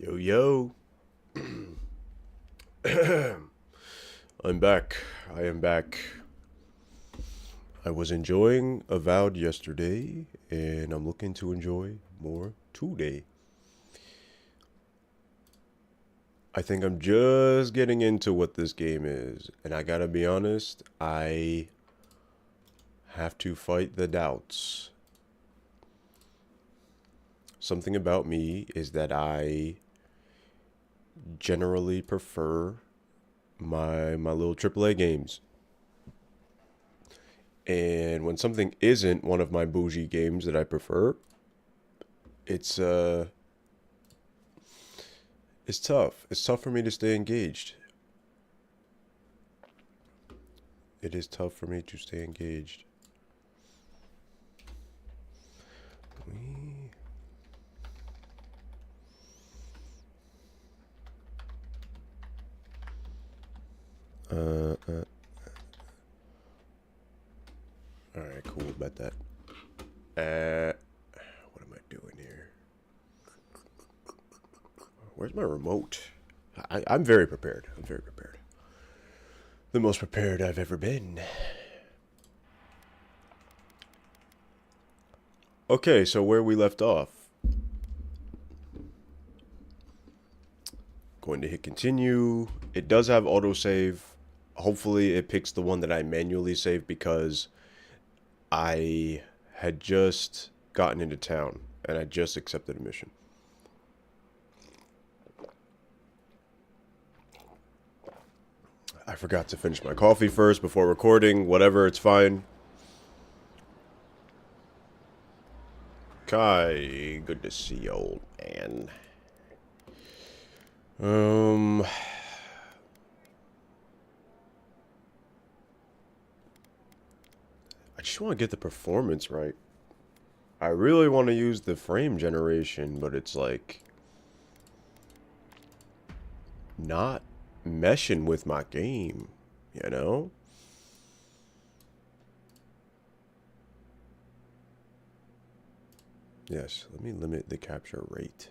Yo, yo. I'm back. I am back. I was enjoying Avowed yesterday, and I'm looking to enjoy more today. I think I'm just getting into what this game is, and I gotta be honest, I have to fight the doubts. Something about me is that I generally prefer my little AAA games. And when something isn't one of my bougie games that I prefer, it's it's tough. It's tough for me to stay engaged. It is tough for me to stay engaged. All right, cool. Bet that. What am I doing here? Where's my remote? I'm very prepared. I'm very prepared. The most prepared I've ever been. Okay, so where we left off. Going to hit continue. It does have autosave. Hopefully it picks the one that I manually saved because I had just gotten into town and I just accepted a mission. I forgot to finish my coffee first before recording. Whatever, it's fine. Kai, good to see you, old man. I just want to get the performance right. I really want to use the frame generation, but it's like not meshing with my game, you know? Yes, let me limit the capture rate.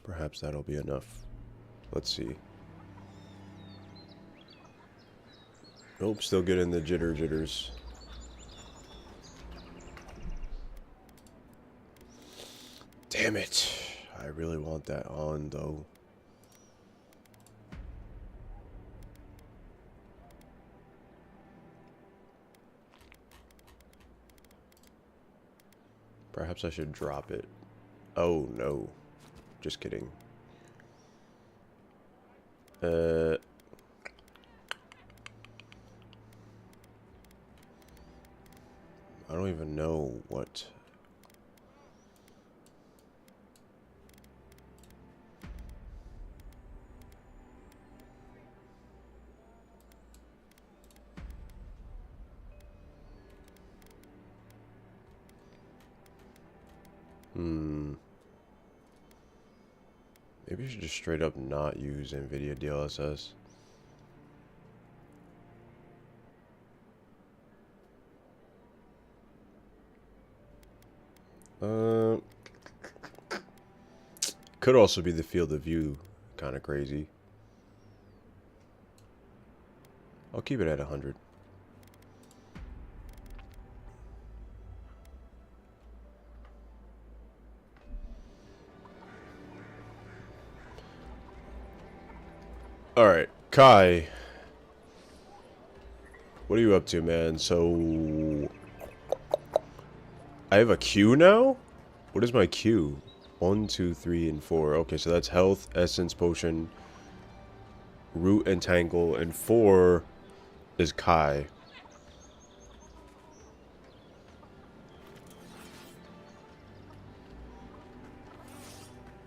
Perhaps that'll be enough. Let's see. Nope, still getting the jitters. Damn it. I really want that on, though. Perhaps I should drop it. Oh, no. Just kidding. I don't even know what... Maybe I should just straight up not use NVIDIA DLSS. Could also be the field of view. Kind of crazy. I'll keep it at 100. Alright, Kai. What are you up to, man? So... I have a queue now? What is my queue? 1, 2, 3, and 4. Okay, so that's health, essence, potion, root, and tangle, and 4 is Kai.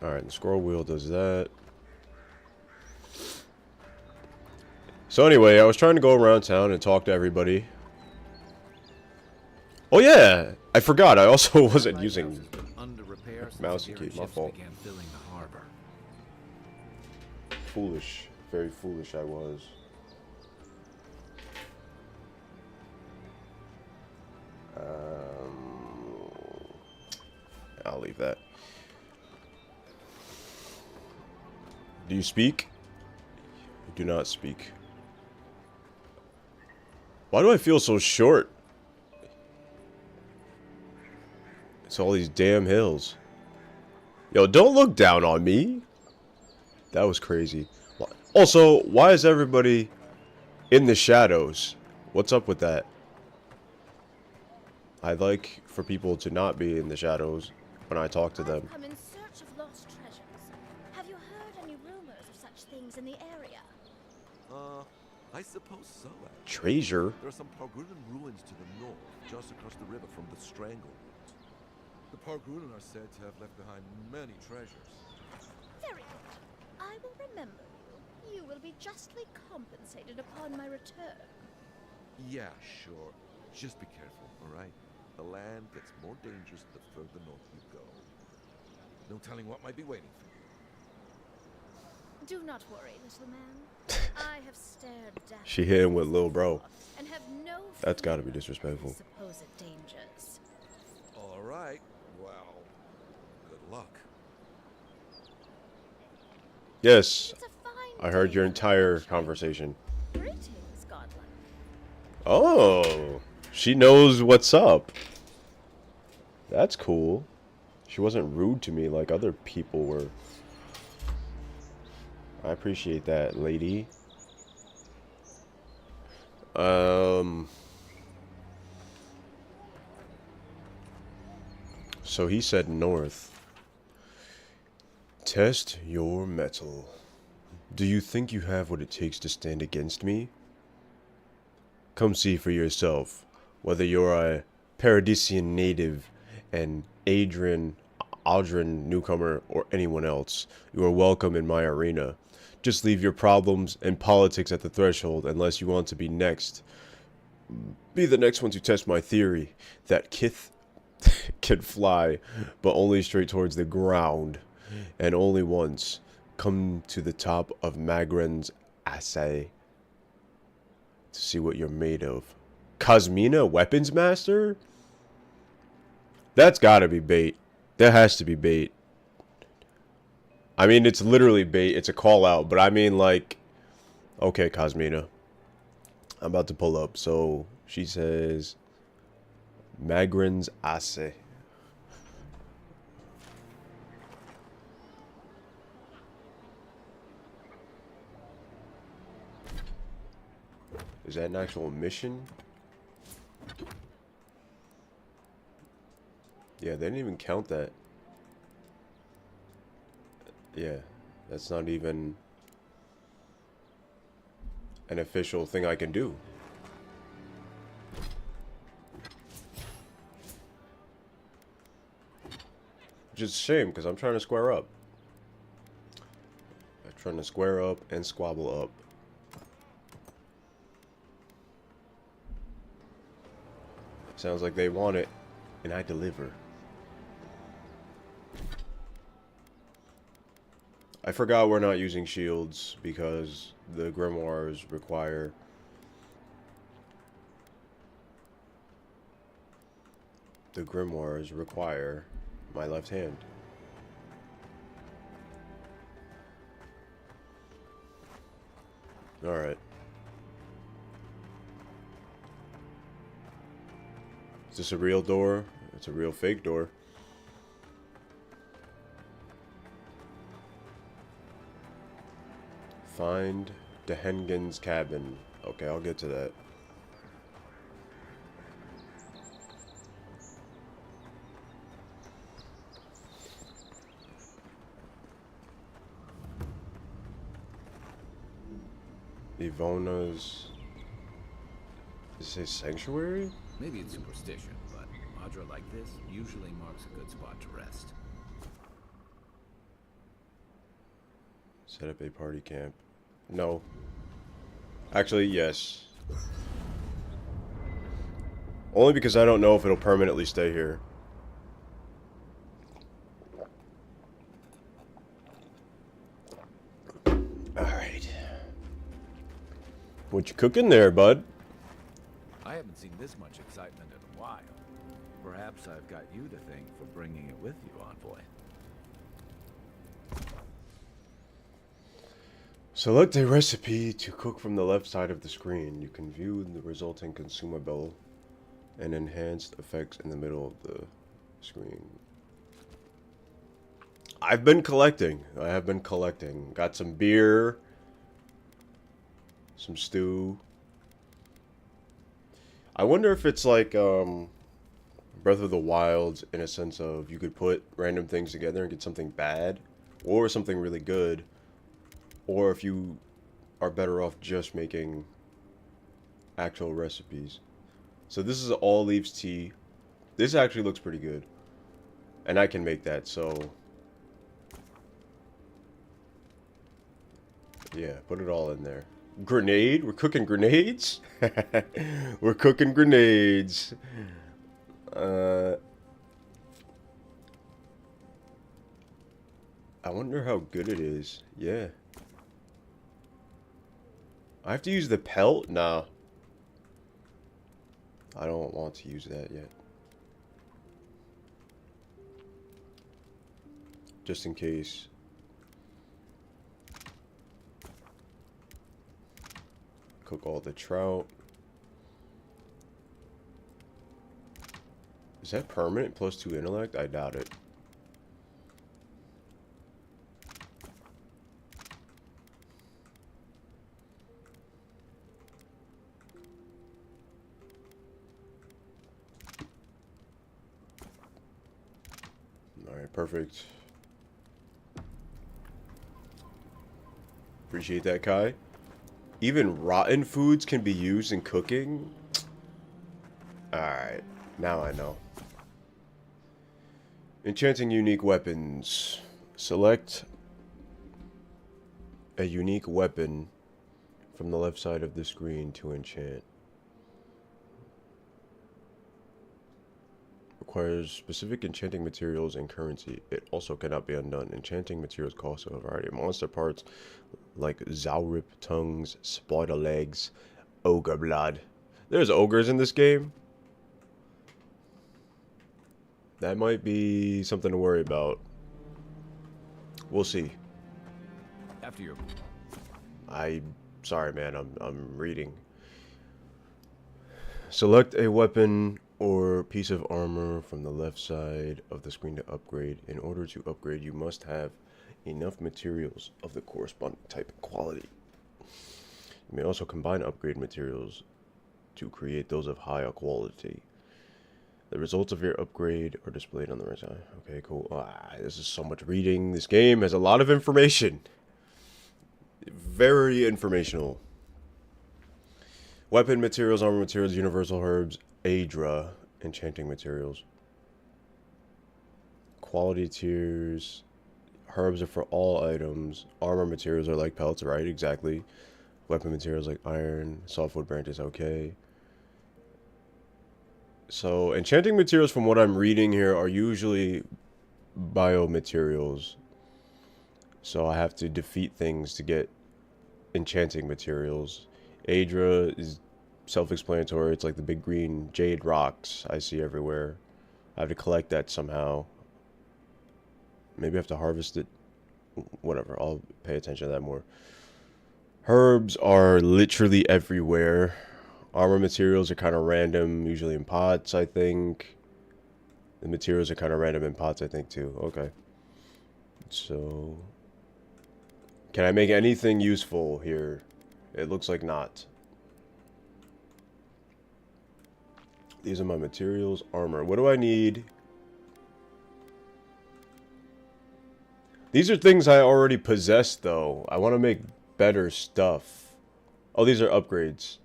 Alright, the scroll wheel does that. So anyway, I was trying to go around town and talk to everybody. Oh yeah! I forgot, I also wasn't using mouse and key, my fault. Foolish. Very foolish I was. I'll leave that. Do you speak? You do not speak. Why do I feel so short? It's all these damn hills. Yo, don't look down on me. That was crazy. Also, why is everybody in the shadows? What's up with that? I'd like for people to not be in the shadows when I talk to them. I've come in search of lost treasures. Have you heard any rumors of such things in the area? I suppose so. Treasure? There are some Pargrunan ruins to the north, just across the river from the Stranglewood. The Pargrunan are said to have left behind many treasures. Very good. I will remember you. You will be justly compensated upon my return. Yeah, sure. Just be careful, all right? The land gets more dangerous the further north you go. No telling what might be waiting for you. Do not worry, little man. I have stared death. She hit him with Lil Bro. And have no That's gotta be fear of disrespectful. supposed dangers. All right. Well, good luck. Yes, It's a fine I heard day your for entire adventure. conversation. Greetings, godlike. Oh, she knows what's up. That's cool. She wasn't rude to me like other people were. I appreciate that, lady. So he said north. Test your mettle. Do you think you have what it takes to stand against me? Come see for yourself. Whether you're a Paradisian native, an Aldrin newcomer, or anyone else, you are welcome in my arena. Just leave your problems and politics at the threshold unless you want to be next. Be the next one to test my theory that Kith can fly, but only straight towards the ground, and only once. Come to the top of Magren's assay to see what you're made of. Cosmina, weapons master? That's gotta be bait. That has to be bait. I mean, it's literally bait. It's a call out, but I mean, like, okay, Cosmina. I'm about to pull up. So she says, Magren's assay. Is that an actual mission? Yeah, they didn't even count that. Yeah, that's not even an official thing I can do. Just a shame, because I'm trying to square up. I'm trying to square up and squabble up. Sounds like they want it, and I deliver. I forgot we're not using shields because the grimoires require my left hand. All right. Is this a real door? It's a real fake door. Find Dehengen's cabin. Okay, I'll get to that. Ivona's... Does it say sanctuary? Maybe it's superstition, but Madra like this usually marks a good spot to rest. Set up a party camp. No. Actually, yes. Only because I don't know if it'll permanently stay here. Alright. What you cooking there, bud? I haven't seen this much excitement in a while. Perhaps I've got you to thank for bringing it with you, Envoy. Select a recipe to cook from the left side of the screen. You can view the resulting consumable and enhanced effects in the middle of the screen. I've been collecting. I have been collecting. Got some beer, some stew. I wonder if it's like Breath of the Wild in a sense of you could put random things together and get something bad or something really good, or if you are better off just making actual recipes. So this is all leaves tea. This actually looks pretty good. And I can make that, so yeah, put it all in there. Grenade? We're cooking grenades? We're cooking grenades. I wonder how good it is. Yeah. I have to use the pelt? Nah. I don't want to use that yet. Just in case. Cook all the trout. Is that permanent +2 intellect? I doubt it. Alright, perfect. Appreciate that, Kai. Even rotten foods can be used in cooking? Alright, now I know. Enchanting unique weapons. Select a unique weapon from the left side of the screen to enchant. Requires specific enchanting materials and currency. It also cannot be undone. Enchanting materials cost a variety of monster parts like Zaurip tongues, spider legs, ogre blood. There's ogres in this game? That might be something to worry about. We'll see. After you. Sorry man, I'm reading. Select a weapon or piece of armor from the left side of the screen to upgrade. In order to upgrade, you must have enough materials of the corresponding type and quality. You may also combine upgrade materials to create those of higher quality. The results of your upgrade are displayed on the right side. Okay, cool. This is so much reading. This game has a lot of information. Very informational. Weapon materials, armor materials, universal herbs, Adra, enchanting materials. Quality tiers. Herbs are for all items. Armor materials are like pelts, right? Exactly. Weapon materials like iron, softwood branches, okay. So, enchanting materials, from what I'm reading here, are usually biomaterials. So I have to defeat things to get enchanting materials. Adra is self-explanatory. It's like the big green jade rocks I see everywhere. I have to collect that somehow. Maybe I have to harvest it. Whatever, I'll pay attention to that more. Herbs are literally everywhere. Armor materials are kind of random, usually in pots, I think. The materials are kind of random in pots, I think, too. Okay. So, can I make anything useful here? It looks like not. These are my materials. Armor. What do I need? These are things I already possess, though. I want to make better stuff. Oh, these are upgrades.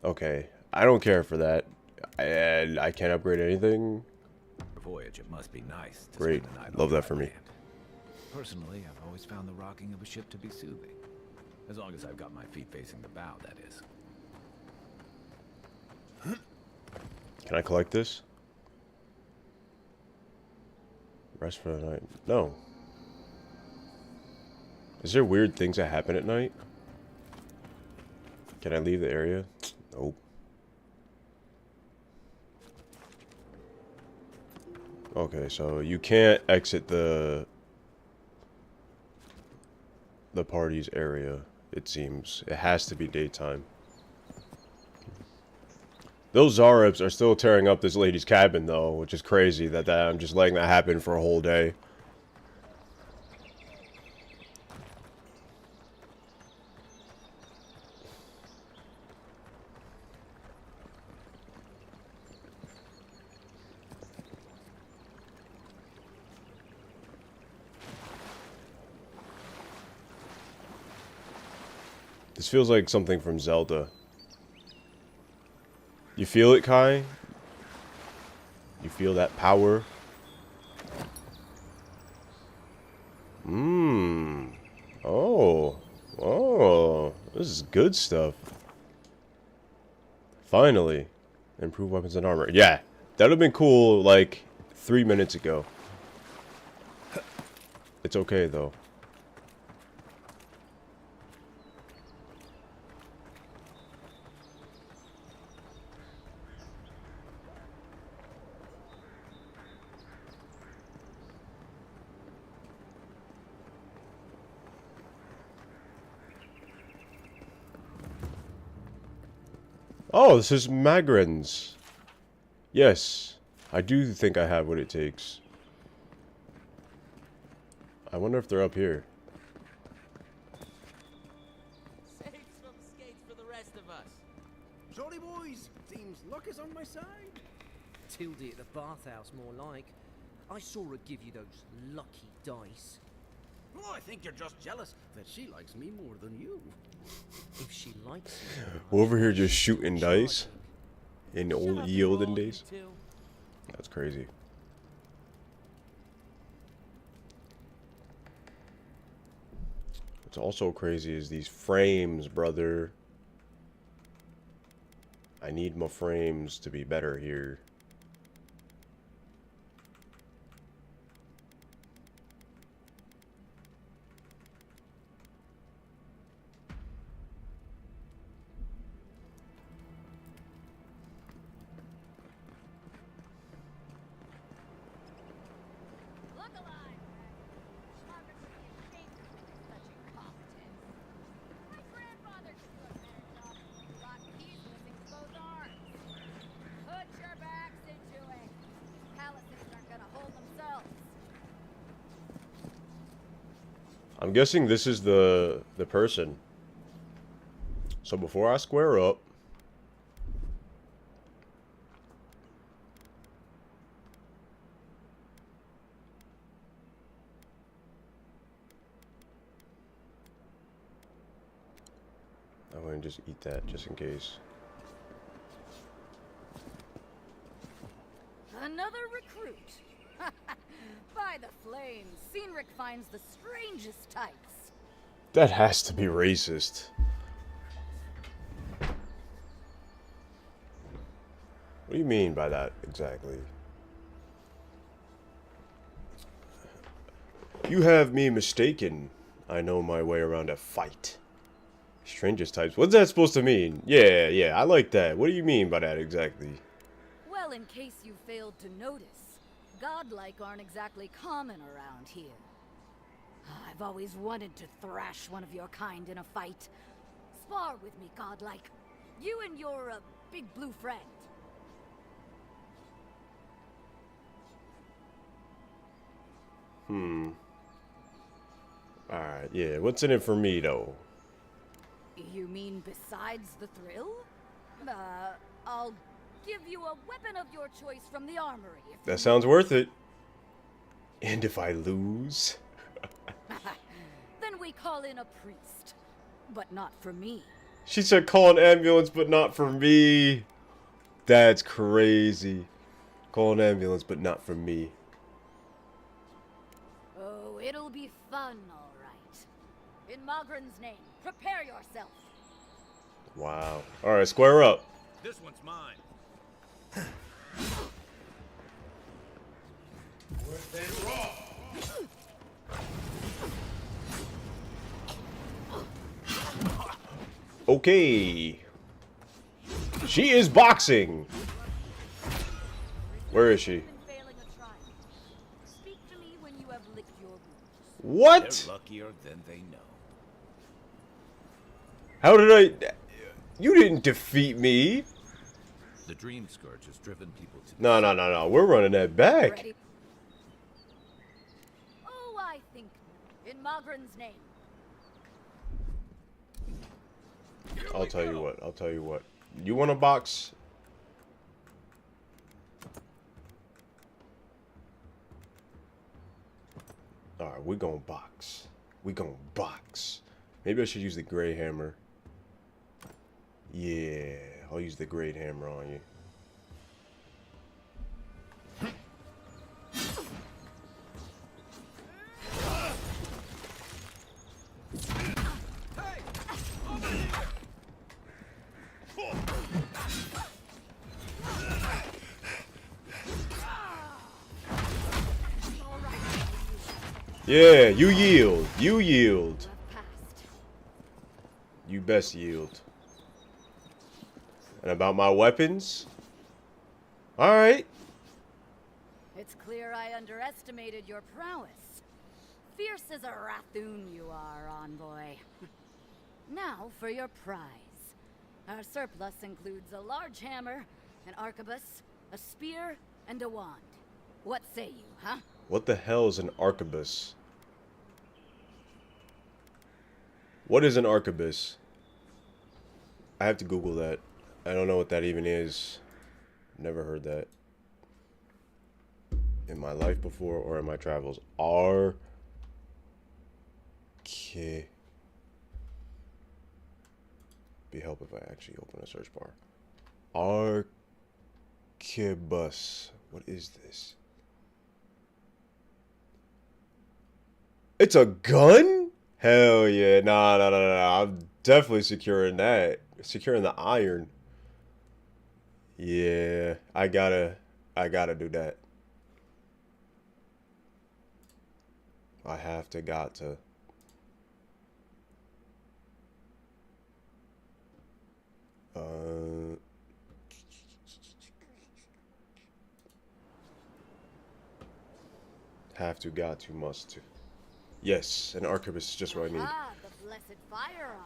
Okay. I don't care for that. And I can't upgrade anything. Voyage, it must be nice to Great. spend the night Love on that dry for me. land. Personally, I've always found the rocking of a ship to be soothing. As long as I've got my feet facing the bow, that is. Can I collect this? Rest for the night. No. Is there weird things that happen at night? Can I leave the area? Nope. Okay, so you can't exit the the party's area, it seems. It has to be daytime. Those Zaribs are still tearing up this lady's cabin, though, which is crazy that I'm just letting that happen for a whole day. This feels like something from Zelda. You feel it, Kai? You feel that power? Mmm. Oh. Oh. This is good stuff. Finally. Improve weapons and armor. Yeah. That would have been cool, like, 3 minutes ago. It's okay, though. Oh, this is Magren's. Yes, I do think I have what it takes. I wonder if they're up here. Save some skates for the rest of us. Jolly boys, seems luck is on my side. Tildy at the bathhouse, more like. I saw her give you those lucky dice. Oh, I think you're just jealous that she likes me more than you. If she likes you, We're over here just shooting dice in the shut old up, ye olden all days. you two. That's crazy. What's also crazy is these frames, brother. I need my frames to be better here. Look alive! Margaret would be ashamed of such incompetence. My grandfather could do a better job of rocking these missing both arms. Put your backs into it. These palisades aren't gonna hold themselves. I'm guessing this is the person. So before I square up, I'm going to just eat that just in case. Another recruit. By the flames, Cynric finds the strangest types. That has to be racist. What do you mean by that exactly? You have me mistaken. I know my way around a fight. Strangest types. What's that supposed to mean? Yeah, I like that. What do you mean by that exactly? Well, in case you failed to notice, godlike aren't exactly common around here. I've always wanted to thrash one of your kind in a fight. Spar with me, godlike. You and your, big blue friend. Alright, yeah. What's in it for me, though? You mean besides the thrill? I'll give you a weapon of your choice from the armory. If That sounds worth it. And if I lose? Then we call in a priest. But not for me. She said call an ambulance, but not for me. That's crazy. Call an ambulance, but not for me. Oh, it'll be fun, all right. In Mogren's name, prepare yourself. Wow. Alright, square up. This one's mine. Okay. She is boxing. Where is she? Been failing a trial. Speak to me when you have licked your wounds. What? They're luckier than they know. How did I... You didn't defeat me. The Dream Scourge has driven people to No, no, no, no. We're running that back. Ready? Oh, I think in Mogren's name. I'll tell you what. I'll tell you what. You want a box? Alright, we gonna box. We gonna box. Maybe I should use the gray hammer. Yeah, I'll use the great hammer on you. Yeah, you yield. You yield. You best yield. And about my weapons? Alright. It's clear I underestimated your prowess. Fierce as a Rathoon you are, envoy. Now for your prize. Our surplus includes a large hammer, an arquebus, a spear, and a wand. What say you, huh? What the hell is an arquebus? What is an arquebus? I have to Google that. I don't know what that even is. Never heard that in my life before or in my travels. Be help if I actually open a search bar. Arquebus. What is this? It's a gun? Hell yeah. Nah, nah, nah, nah. I'm definitely securing that. Securing the iron. Yeah, I gotta do that. I got to. Got to, must to. Yes, an arquebus is just what I need. Ah, the blessed firearm.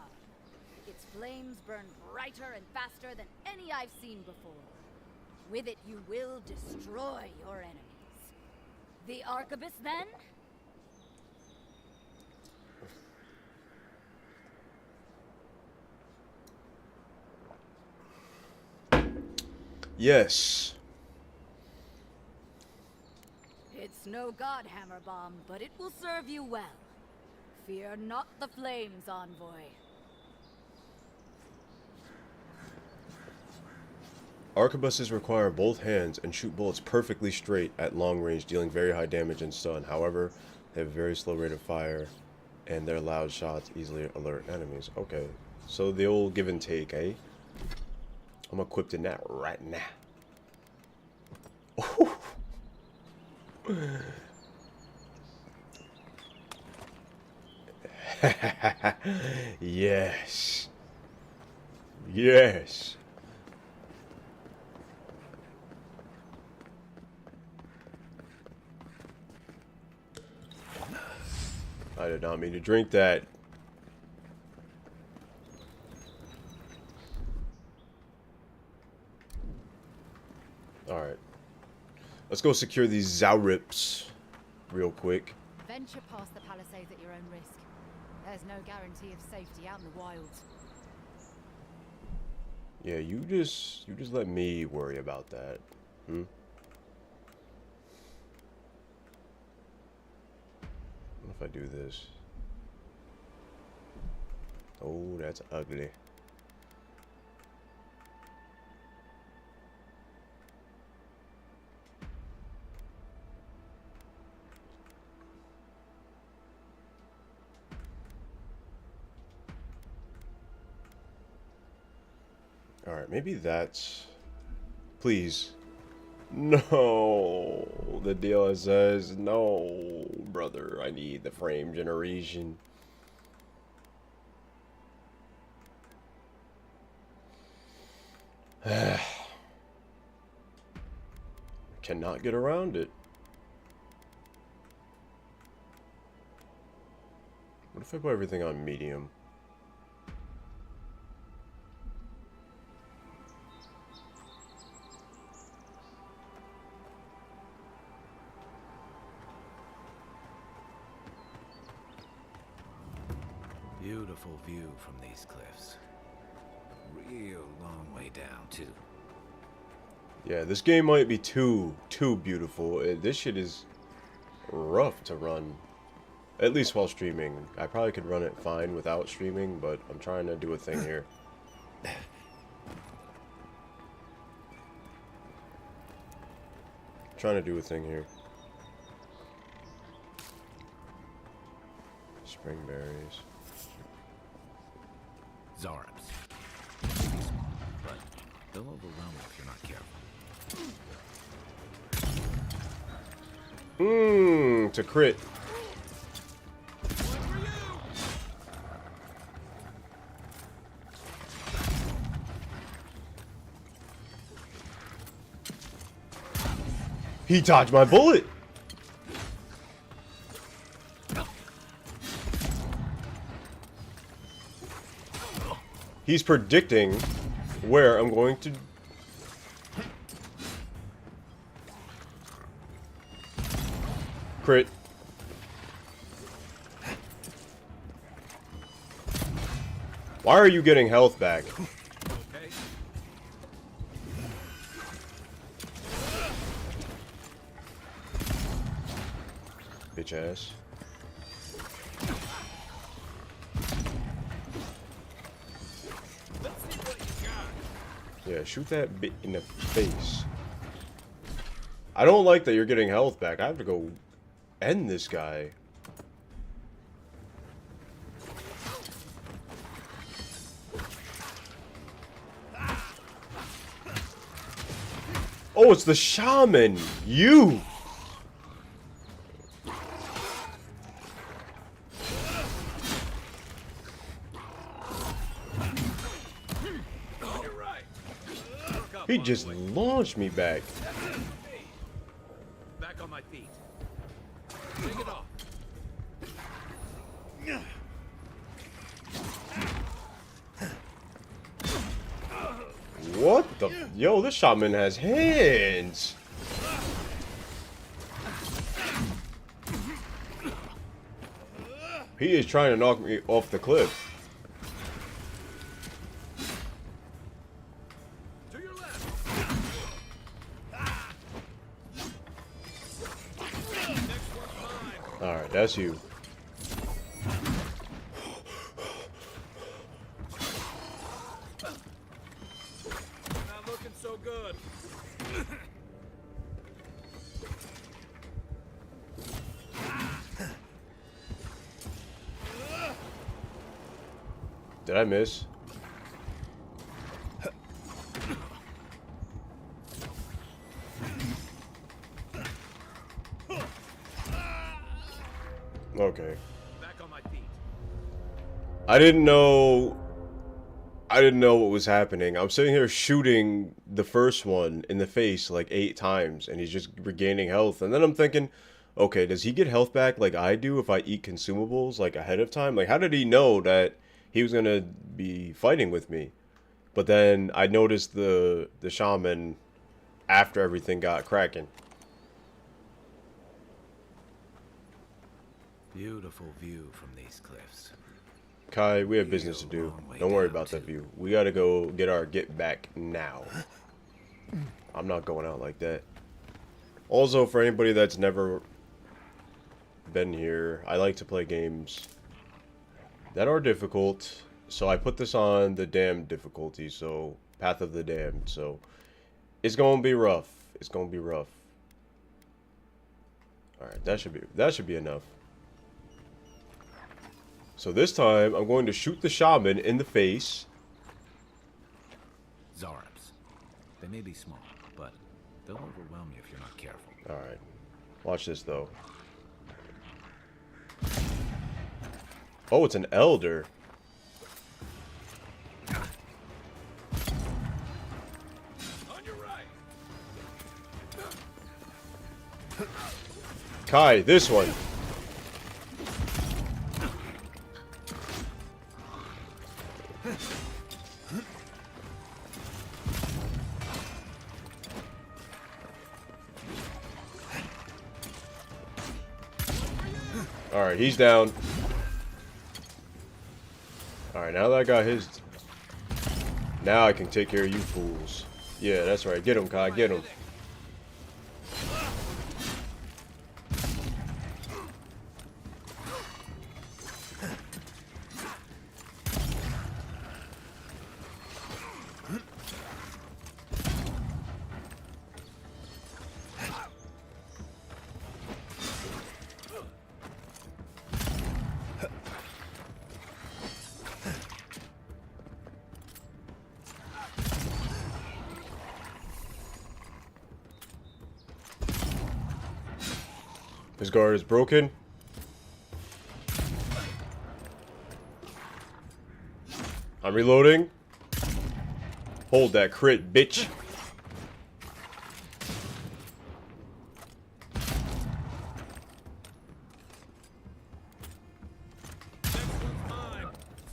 Its flames burn brighter and faster than any I've seen before. With it, you will destroy your enemies. The arquebus, then? Yes. It's no god hammer bomb, but it will serve you well. Fear not the flames, envoy. Arquebuses require both hands and shoot bullets perfectly straight at long range, dealing very high damage and stun. However, they have a very slow rate of fire, and their loud shots easily alert enemies. Okay, so the old give and take, eh? I'm equipped in that right now. Yes. Yes. I did not mean to drink that. Alright. Let's go secure these Zaurips real quick. Venture past the palisades at your own risk. There's no guarantee of safety out in the wilds. Yeah, you just let me worry about that. Hmm? What if I do this? Oh, that's ugly. Alright, maybe that's... Please. No. The dealer says, no, brother, I need the frame generation. Cannot get around it. What if I put everything on medium? Beautiful view from these cliffs. Real long way down, too. Yeah, this game might be too beautiful. This shit is rough to run. At least while streaming. I probably could run it fine without streaming, but I'm trying to do a thing here. Trying to do a thing here. Spring berries. Zarps. They may be small, but they'll overwhelm you if you're not careful. Mmm, to crit. He dodged my bullet. He's predicting where I'm going to... Crit. Why are you getting health back? Bitch ass. Yeah, shoot that bit in the face. I don't like that you're getting health back. I have to go end this guy. Oh, it's the shaman. You. He just launched me back. Back on my feet. Take it off. What the? Yo, this shaman has hands. He is trying to knock me off the cliff. Alright, that's you. Not looking so good. Did I miss? Okay. Back on my feet. I didn't know what was happening. I'm sitting here shooting the first one in the face like 8 times and he's just regaining health. And then I'm thinking, okay, does he get health back like I do if I eat consumables like ahead of time? Like how did he know that he was going to be fighting with me? But then I noticed the shaman after everything got cracking. Beautiful view from these cliffs. Kai, we have business to do. Don't worry about that view. We gotta go get our get back now. I'm not going out like that. Also, for anybody that's never been here, I like to play games that are difficult. So I put this on the damned difficulty, so Path of the Damned. So it's gonna be rough. It's gonna be rough. Alright, that should be enough. So this time, I'm going to shoot the shaman in the face. Zarps. They may be small, but they'll overwhelm you if you're not careful. Alright. Watch this, though. Oh, it's an elder. On your right. Kai, this one. Alright, he's down. Alright, now that I got his... Now I can take care of you fools. Yeah, that's right. Get him, Kai. Get him. His guard is broken. I'm reloading. Hold that crit, bitch.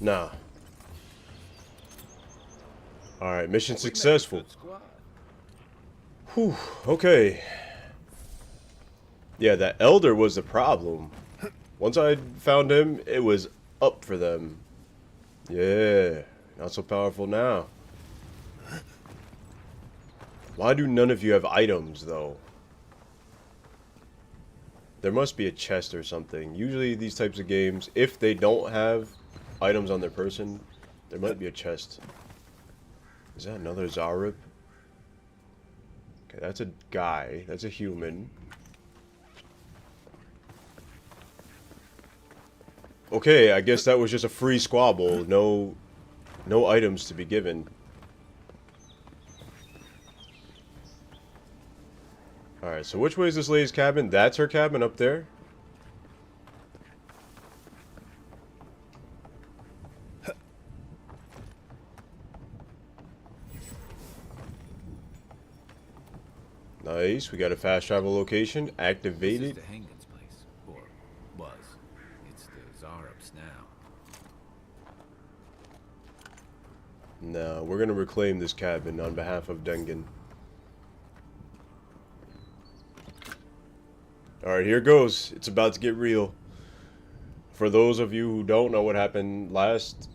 Nah. Alright, mission successful. Whew, okay. Yeah, that elder was the problem. Once I found him, it was up for them. Yeah, not so powerful now. Why do none of you have items, though? There must be a chest or something. Usually these types of games, if they don't have items on their person, there might be a chest. Is that another Zarib? Okay, that's a guy. That's a human. Okay, I guess that was just a free squabble. No items to be given. Alright, so which way is this lady's cabin? That's her cabin up there? Nice, we got a fast travel location This activated. is the Hengen's place, or was. It's the Zarub's now. No, we're gonna reclaim this cabin on behalf of Dengen. Alright, here goes. It's about to get real. For those of you who don't know what happened last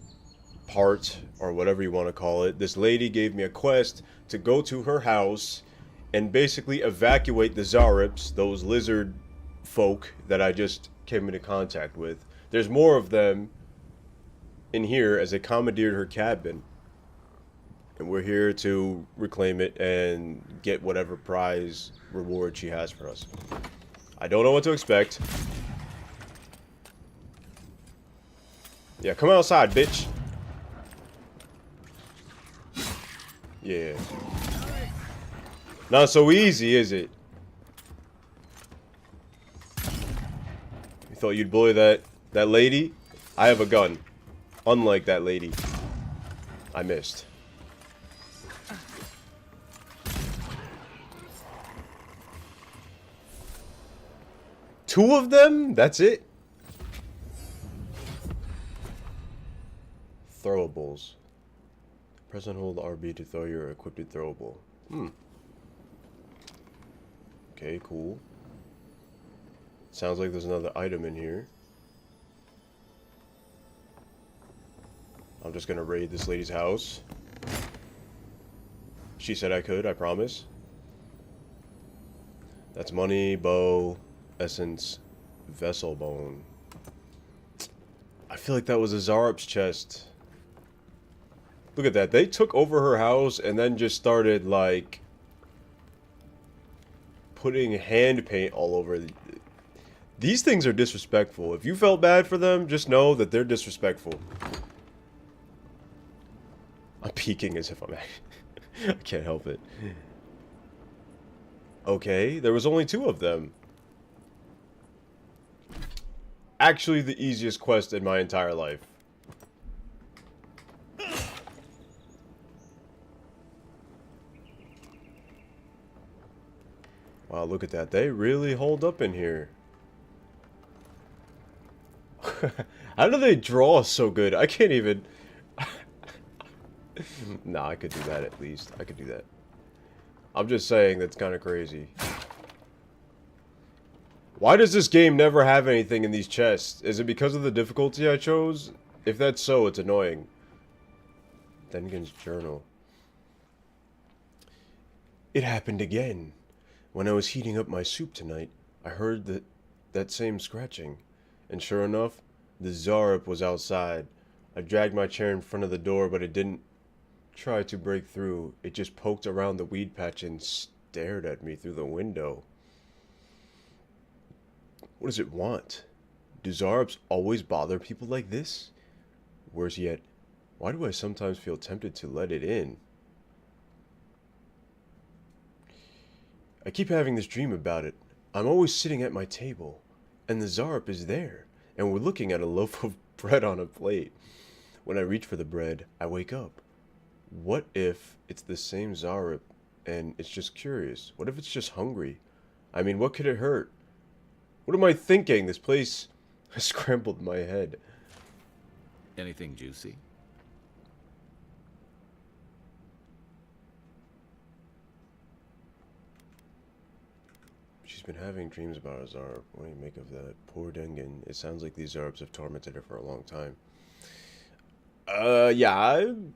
part, or whatever you want to call it, this lady gave me a quest to go to her house and basically evacuate the Zaribs, those lizard folk that I just came into contact with. There's more of them in here as they commandeered her cabin. And we're here to reclaim it and get whatever prize reward she has for us. I don't know what to expect. Yeah, come outside, bitch. Yeah. Not so easy, is it? You thought you'd bully that lady? I have a gun. Unlike that lady. I missed. Two of them? That's it? Throwables. Press and hold RB to throw your equipped throwable. Okay, cool. Sounds like there's another item in here. I'm just gonna raid this lady's house. She said I could, I promise. That's money, bow, essence, vessel bone. I feel like that was a Zarub's chest. Look at that. They took over her house and then just started, like, putting hand paint all over. These things are disrespectful. If you felt bad for them, just know that they're disrespectful. I'm peeking as if I'm... I can't help it. Okay, there was only two of them. Actually, the easiest quest in my entire life. Wow, look at that. They really hold up in here. How do they draw so good? I can't even... Nah, I could do that at least. I could do that. I'm just saying that's kind of crazy. Why does this game never have anything in these chests? Is it because of the difficulty I chose? If that's so, it's annoying. Dengen's journal. It happened again. When I was heating up my soup tonight, I heard that same scratching. And sure enough, the Zarup was outside. I dragged my chair in front of the door, but it didn't try to break through. It just poked around the weed patch and stared at me through the window. What does it want? Do Zarups always bother people like this? Worse yet, why do I sometimes feel tempted to let it in? I keep having this dream about it. I'm always sitting at my table, and the Zarup is there, and we're looking at a loaf of bread on a plate. When I reach for the bread, I wake up. What if it's the same Zarup, and it's just curious? What if it's just hungry? I mean, what could it hurt? What am I thinking? This place has scrambled my head. Anything juicy? She's been having dreams about a Zarup. What do you make of that? Poor Dengen. It sounds like these Zarups have tormented her for a long time. Yeah, I'm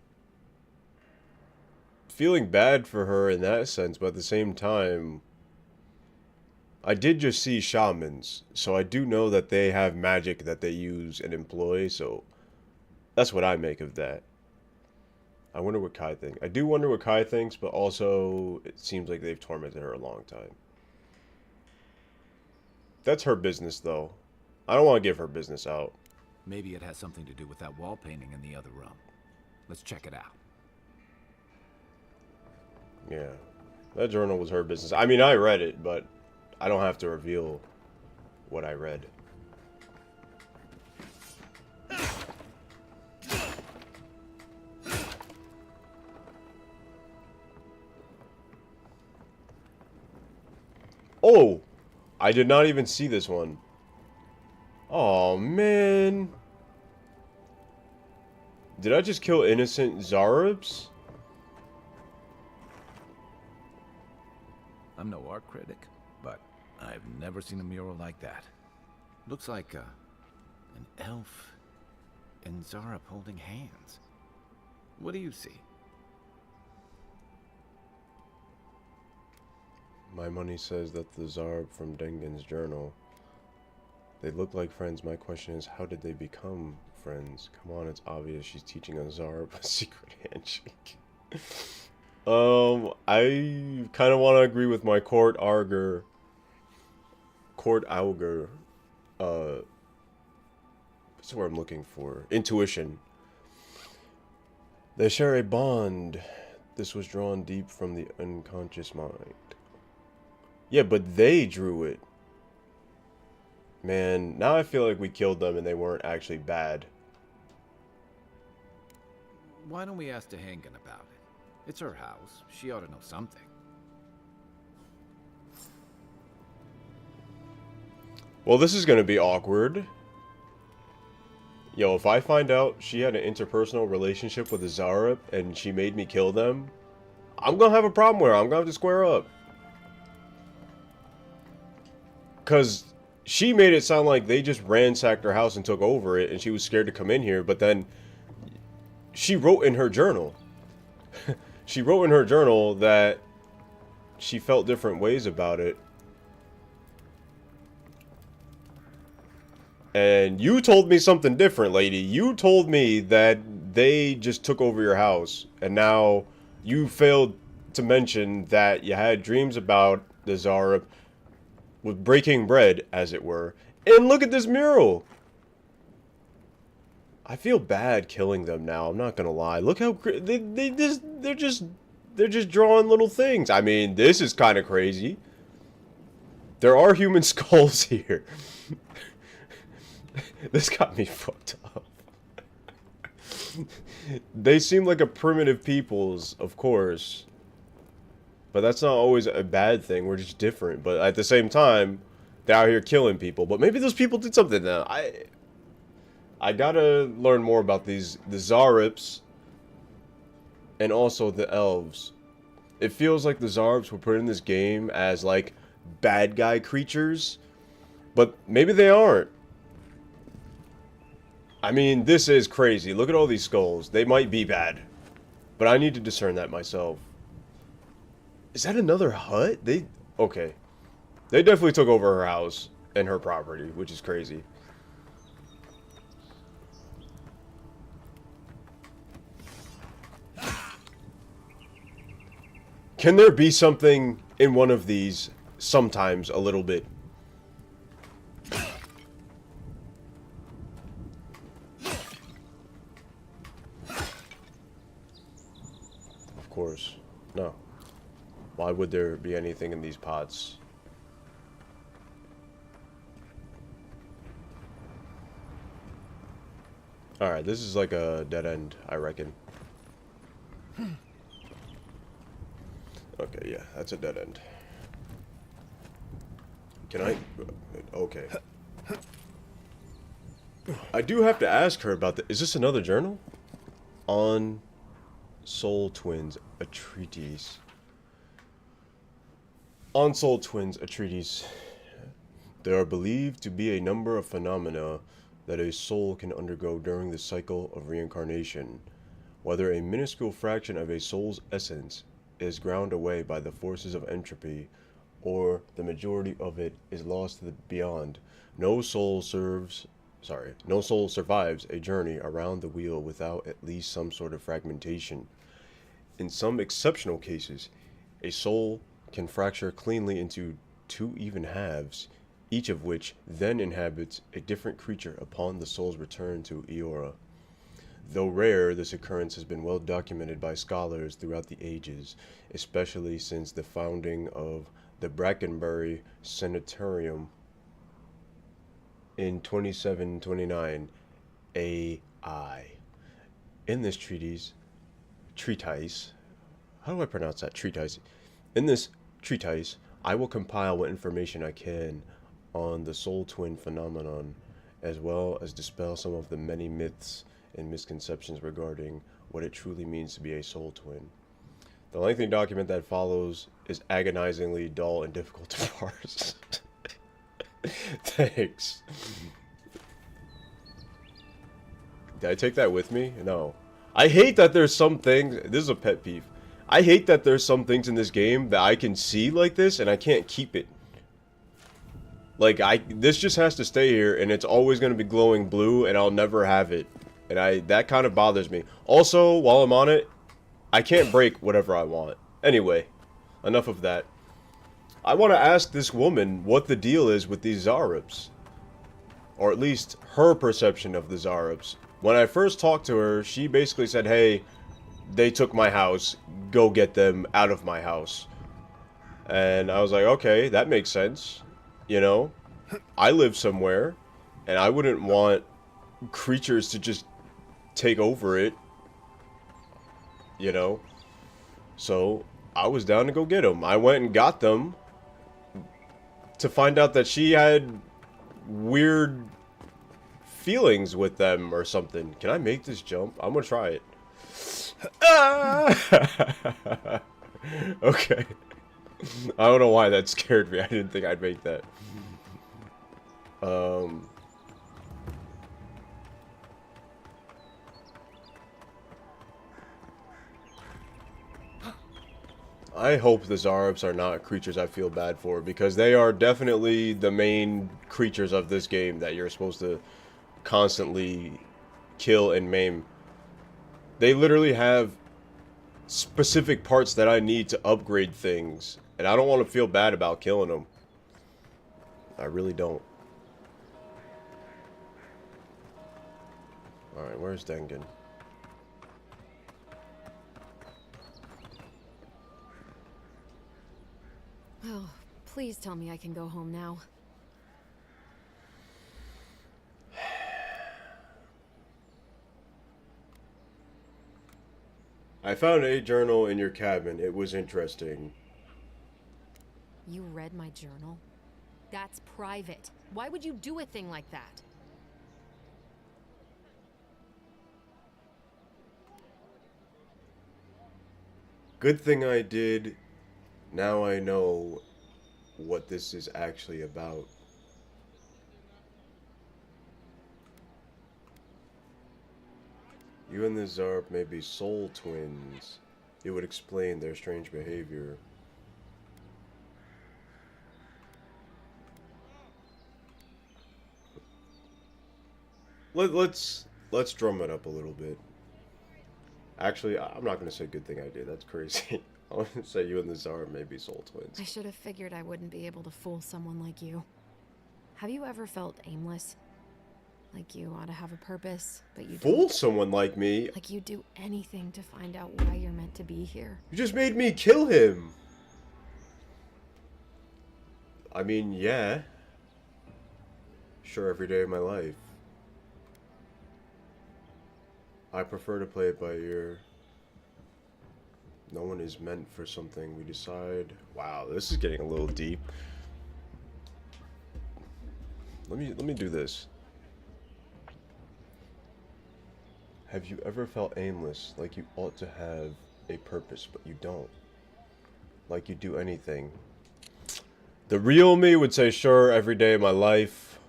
feeling bad for her in that sense, but at the same time, I did just see shamans, so I do know that they have magic that they use and employ, so that's what I make of that. I wonder what Kai thinks. I do wonder what Kai thinks, but also it seems like they've tormented her a long time. That's her business, though. I don't want to give her business out. Maybe it has something to do with that wall painting in the other room. Let's check it out. Yeah, that journal was her business. I mean, I read it, but I don't have to reveal what I read. Oh! I did not even see this one. Oh man. Did I just kill innocent Zarups? I'm no art critic, but I've never seen a mural like that. Looks like an elf and Zarup holding hands. What do you see? My money says that the Zarup from Dengen's journal. They look like friends. My question is, how did they become friends? Come on, it's obvious she's teaching a Zarup a secret handshake. I kind of want to agree with my Court Augur. What's the word I'm looking for? Intuition. They share a bond. This was drawn deep from the unconscious mind. Yeah, but they drew it. Man, now I feel like we killed them and they weren't actually bad. Why don't we ask Tehangan about it? It's her house. She ought to know something. Well, this is going to be awkward. Yo, if I find out she had an interpersonal relationship with a Zarup and she made me kill them, I'm going to have a problem with her. I'm going to have to square up. Because she made it sound like they just ransacked her house and took over it and she was scared to come in here, but then she wrote in her journal. She wrote in her journal that she felt different ways about it. And you told me something different, lady. You told me that they just took over your house. And now you failed to mention that you had dreams about the Zarup with breaking bread, as it were. And look at this mural. I feel bad killing them now. I'm not gonna lie. Look how they're just drawing little things. I mean, this is kind of crazy. There are human skulls here. This got me fucked up. They seem like a primitive peoples, of course. But that's not always a bad thing. We're just different. But at the same time, they're out here killing people. But maybe those people did something now. I gotta learn more about the Zarups and also the elves. It feels like the Zarups were put in this game as like bad guy creatures, but maybe they aren't. I mean, this is crazy. Look at all these skulls. They might be bad, but I need to discern that myself. Is that another hut? Okay. They definitely took over her house and her property, which is crazy. Can there be something in one of these sometimes a little bit? Of course. No. Why would there be anything in these pots? Alright, this is like a dead end, I reckon. Okay, yeah, that's a dead end. Can I? Okay. I do have to ask her about the. Is this another journal? On Soul Twins, a treatise. On Soul Twins, a treatise. There are believed to be a number of phenomena that a soul can undergo during the cycle of reincarnation. Whether a minuscule fraction of a soul's essence is ground away by the forces of entropy, or the majority of it is lost to the beyond, no soul survives a journey around the wheel without at least some sort of fragmentation. In some exceptional cases, a soul can fracture cleanly into two even halves, each of which then inhabits a different creature upon the soul's return to Eora. Though rare, this occurrence has been well documented by scholars throughout the ages, especially since the founding of the Brackenbury Sanitarium in 2729 AI. In this treatise, how do I pronounce that? Treatise. In this treatise, I will compile what information I can on the soul twin phenomenon, as well as dispel some of the many myths and misconceptions regarding what it truly means to be a soul twin. The lengthy document that follows is agonizingly dull and difficult to parse. Thanks. Did I take that with me? No. I hate that there's some things. This is a pet peeve. I hate that there's some things in this game that I can see like this and I can't keep it. Like, this just has to stay here and it's always going to be glowing blue and I'll never have it. And that kind of bothers me. Also, while I'm on it, I can't break whatever I want. Anyway, enough of that. I want to ask this woman what the deal is with these Zarubs. Or at least her perception of the Zarubs. When I first talked to her, she basically said, hey, they took my house. Go get them out of my house. And I was like, okay, that makes sense. You know, I live somewhere, and I wouldn't want creatures to just take over it. You know? So, I was down to go get them. I went and got them to find out that she had weird feelings with them or something. Can I make this jump? I'm gonna try it. Ah! Okay. I don't know why that scared me. I didn't think I'd make that. I hope the Zarubs are not creatures I feel bad for, because they are definitely the main creatures of this game that you're supposed to constantly kill and maim. They literally have specific parts that I need to upgrade things, and I don't want to feel bad about killing them. I really don't. Alright, where's Dengen? Oh, please tell me I can go home now. I found a journal in your cabin. It was interesting. You read my journal? That's private. Why would you do a thing like that? Good thing I did. Now I know what this is actually about. You and the Zarp may be soul twins. It would explain their strange behavior. Let's drum it up a little bit. Actually, I'm not gonna say good thing I did. That's crazy. I want to say you and the Zarp may be soul twins. I should have figured I wouldn't be able to fool someone like you. Have you ever felt aimless? Like you ought to have a purpose, but you Fool don't? someone like me? Like you'd do anything to find out why you're meant to be here? You just made me kill him. I mean, yeah. Sure, every day of my life. I prefer to play it by ear. No one is meant for something. We decide. Wow, this is getting a little deep. Let me do this. Have you ever felt aimless, like you ought to have a purpose, but you don't? Like you do anything? The real me would say, sure, every day of my life.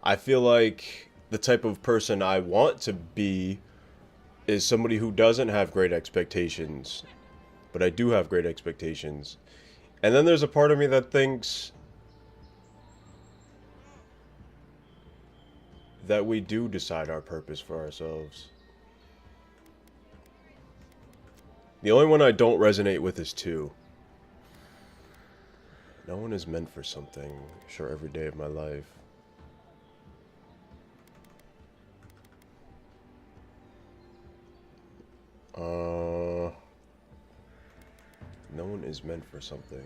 I feel like the type of person I want to be is somebody who doesn't have great expectations. But I do have great expectations. And then there's a part of me that thinks that we do decide our purpose for ourselves. The only one I don't resonate with is 2. No one is meant for something, sure, every day of my life. No one is meant for something.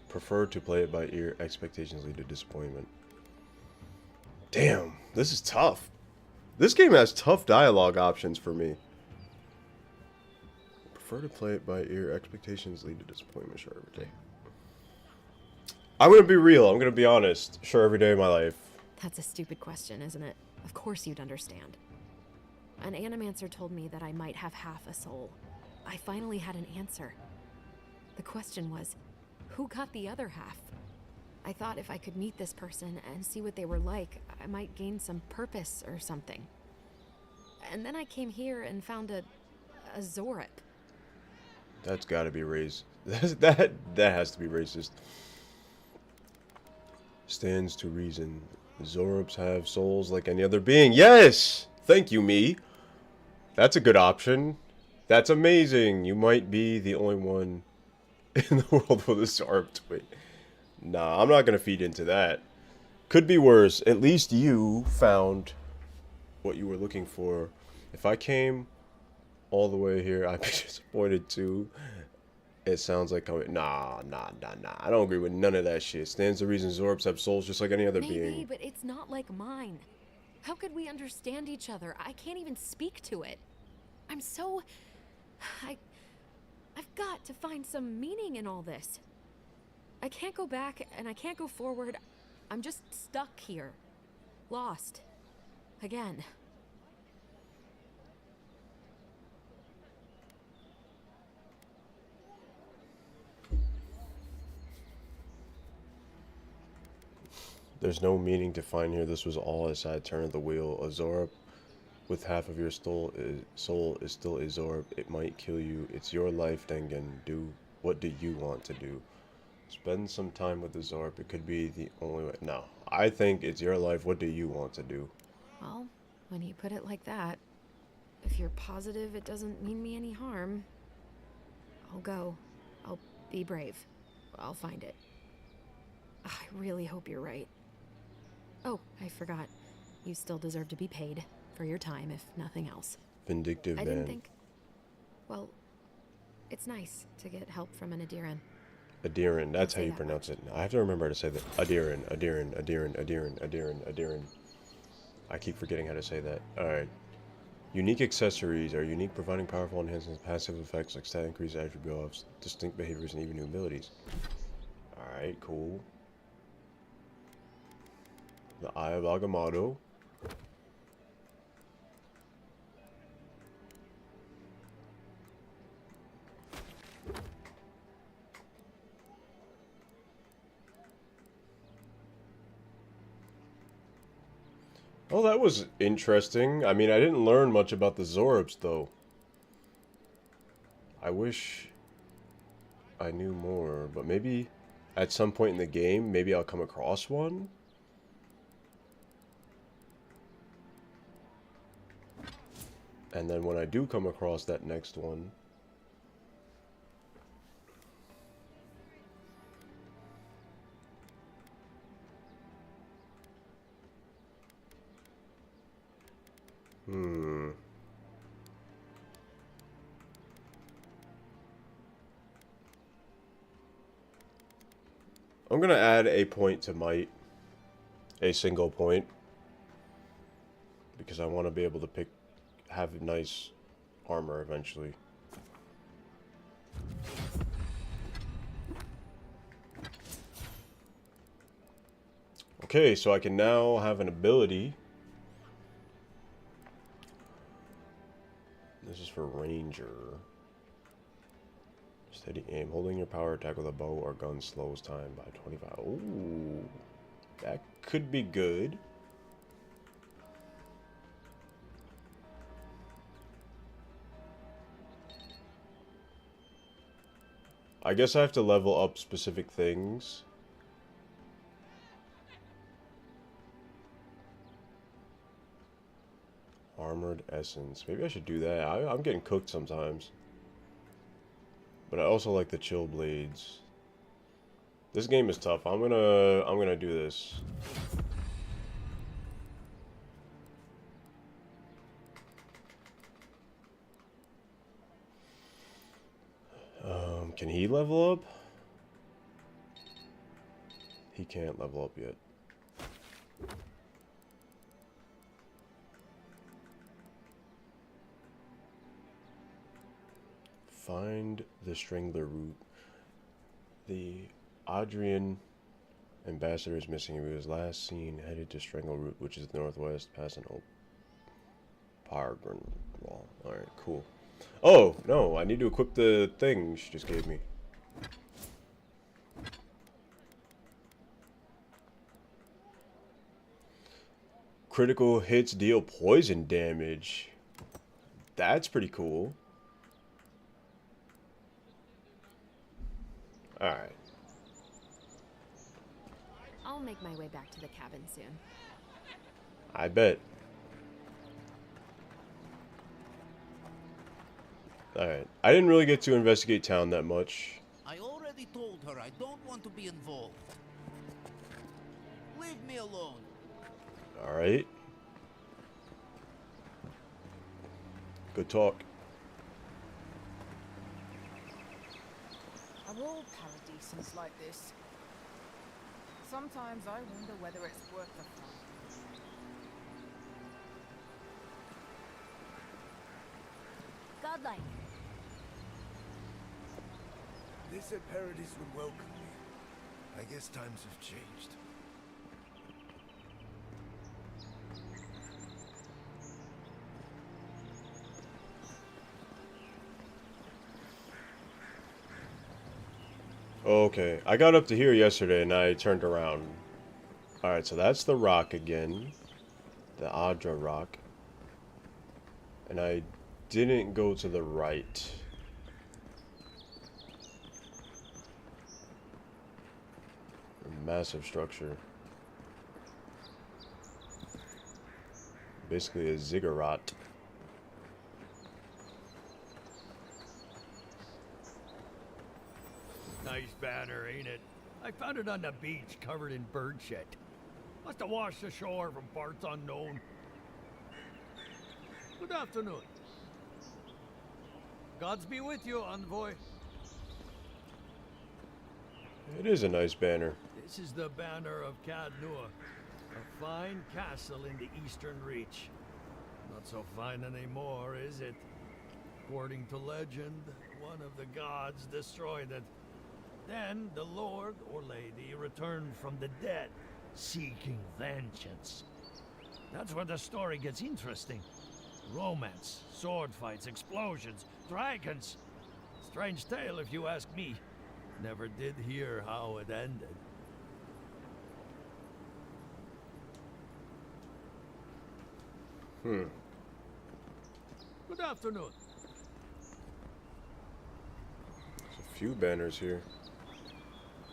Prefer to play it by ear, expectations lead to disappointment. Damn, this is tough. This game has tough dialogue options for me. Prefer to play it by ear, expectations lead to disappointment, sure, every day. I'm gonna be real, I'm gonna be honest. Sure, every day of my life. That's a stupid question, isn't it? Of course you'd understand. An animancer told me that I might have half a soul. I finally had an answer. The question was, who got the other half? I thought if I could meet this person and see what they were like, I might gain some purpose or something. And then I came here and found a Zorip. That's gotta be racist. That has to be racist. Stands to reason. Zorops have souls like any other being. Yes! Thank you, me. That's a good option. That's amazing. You might be the only one in the world with a Zorp twin. Nah, I'm not gonna feed into that. Could be worse. At least you found what you were looking for. If I came all the way here, I'd be disappointed too. It sounds like nah. I don't agree with none of that shit. Stands to reason Zorps have souls just like any other being. Maybe, but it's not like mine. How could we understand each other? I can't even speak to it. I'm so... I've got to find some meaning in all this. I can't go back and I can't go forward. I'm just stuck here. Lost. Again. There's no meaning to find here. This was all a sad turn of the wheel. A Zorp with half of your soul is still a Zorp. It might kill you. It's your life, Dengen. What do you want to do? Spend some time with the Zorp. It could be the only way. No, I think it's your life. What do you want to do? Well, when you put it like that, if you're positive it doesn't mean me any harm, I'll go. I'll be brave. I'll find it. I really hope you're right. Oh, I forgot. You still deserve to be paid for your time, if nothing else. Vindictive I man. didn't think... Well, it's nice to get help from an Adiran. Adiran, that's I'll how say you that pronounce it. I have to remember how to say that. Adiran. I keep forgetting how to say that. Alright. Unique accessories are unique, providing powerful enhancements, passive effects like stat increase, attribute buffs, distinct behaviors, and even new abilities. Alright, cool. The Eye of Agamotto. Oh, that was interesting. I mean, I didn't learn much about the Zorobs, though. I wish I knew more, but maybe at some point in the game, maybe I'll come across one? And then when I do come across that next one... I'm gonna add a point to might. A single point. Because I want to be able to have nice armor eventually. Okay, so I can now have an ability. This is for Ranger. Steady aim. Holding your power attack with a bow or gun slows time by 25. Ooh. That could be good. I guess I have to level up specific things. Armored Essence. Maybe I should do that. I'm getting cooked sometimes. But I also like the chill blades. This game is tough. I'm gonna do this. Can he level up? He can't level up yet. Find the Strangler route. The Adrian ambassador is missing. He was last seen headed to Strangle route, which is northwest, past an old Pargrin wall. Alright, cool. Oh, no, I need to equip the thing she just gave me. Critical hits deal poison damage. That's pretty cool. Alright. I'll make my way back to the cabin soon. I bet. Alright. I didn't really get to investigate town that much. I already told her I don't want to be involved. Leave me alone. Alright. Good talk. Are all paradisans like this? Sometimes I wonder whether it's worth the fun. Godlike. They said Paradise would welcome me. I guess times have changed. Okay, I got up to here yesterday and I turned around. Alright, so that's the rock again. The Adra rock. And I didn't go to the right. A massive structure. Basically a ziggurat. Nice banner, ain't it? I found it on the beach, covered in bird shit. Must have washed ashore from parts unknown. Good afternoon. Gods be with you, envoy. It is a nice banner. This is the banner of Cad Nua, a fine castle in the Eastern Reach. Not so fine anymore, is it? According to legend, one of the gods destroyed it. Then the lord or lady returned from the dead, seeking vengeance. That's where the story gets interesting. Romance, sword fights, explosions, dragons. Strange tale if you ask me. Never did hear how it ended. Hmm. Good afternoon. There's a few banners here.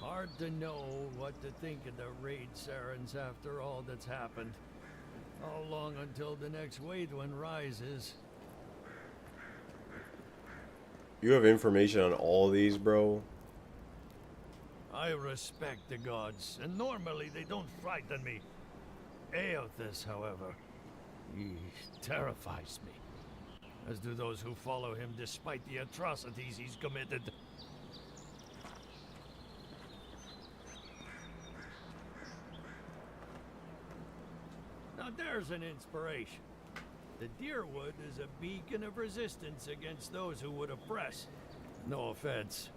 Hard to know what to think of the raid sirens after all that's happened. How long until the next wave one rises? You have information on all these, bro? I respect the gods, and normally they don't frighten me. Aothus, however, he terrifies me. As do those who follow him despite the atrocities he's committed. Now there's an inspiration. The Deerwood is a beacon of resistance against those who would oppress. No offense.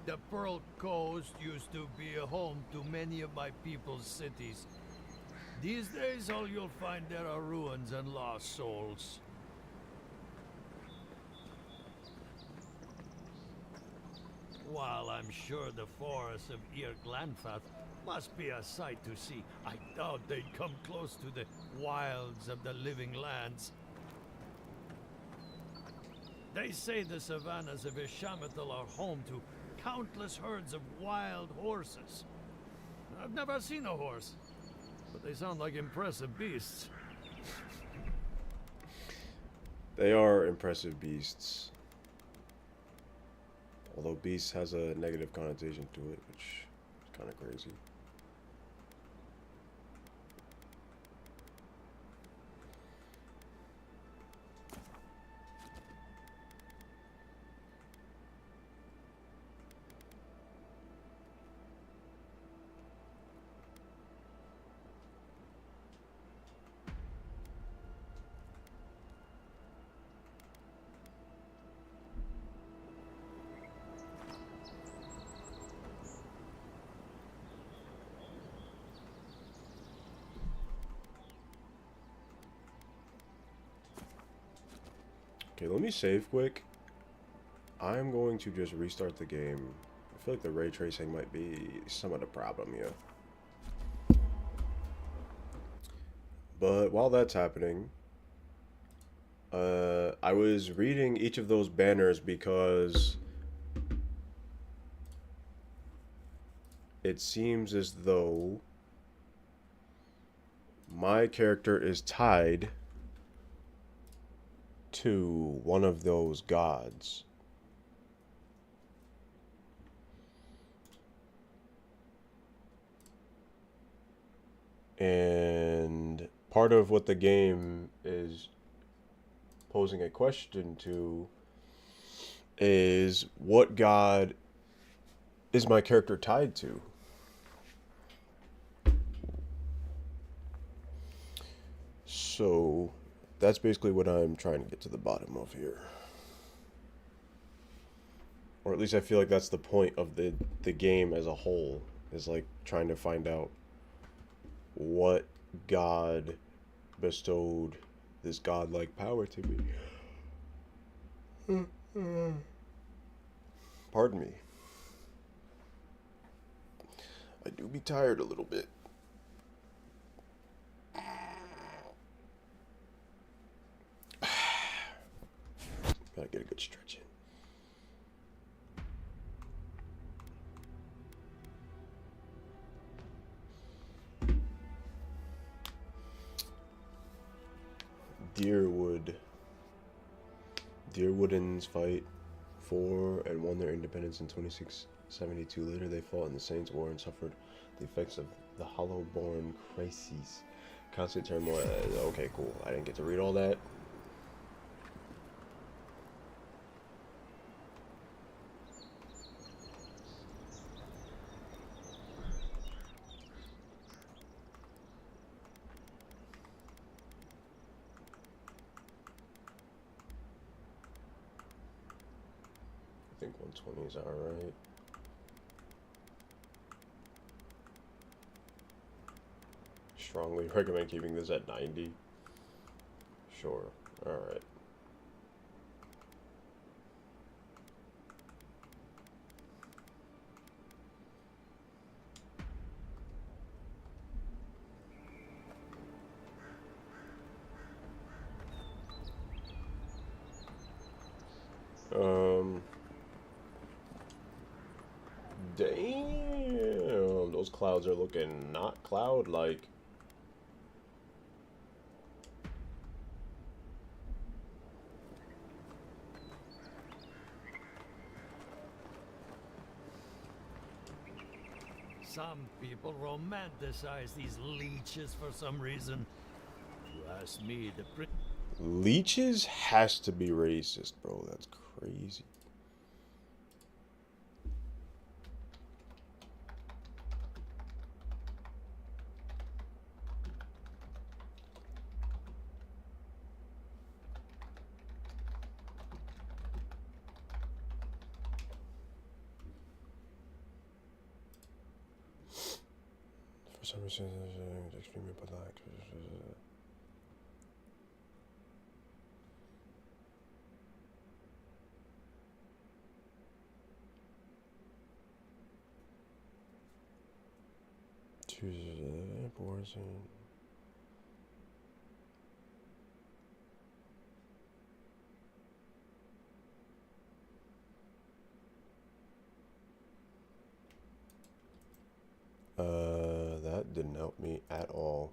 The Pearl Coast used to be a home to many of my people's cities. These days, all you'll find there are ruins and lost souls. While I'm sure the forests of Glanfath must be a sight to see, I doubt they'd come close to the wilds of the living lands. They say the savannas of Ishamathal are home to countless herds of wild horses. I've never seen a horse, but they sound like impressive beasts. They are impressive beasts. Although beast has a negative connotation to it, which is kind of crazy. Okay, let me save quick. I'm going to just restart the game. I feel like the ray tracing might be some of the problem here. But while that's happening, I was reading each of those banners because it seems as though my character is tied to one of those gods. And part of what the game is posing a question to is, what god is my character tied to? So that's basically what I'm trying to get to the bottom of here. Or at least I feel like that's the point of the game as a whole, is like trying to find out what god bestowed this godlike power to me. Pardon me. I do be tired a little bit. Gotta get a good stretch in. Deerwoodans fight for and won their independence in 2672. Later, they fought in the Saints' War and suffered the effects of the Hollowborn crises. Constant turmoil. Okay, cool. I didn't get to read all that. I think 120 is alright. Strongly recommend keeping this at 90. Sure. Alright. Damn, those clouds are looking not cloud-like. Some people romanticize these leeches for some reason. You ask me, the Leeches has to be racist, bro. That's crazy. For some reason, it's extremely black. Tuesday, boys and that didn't help me at all.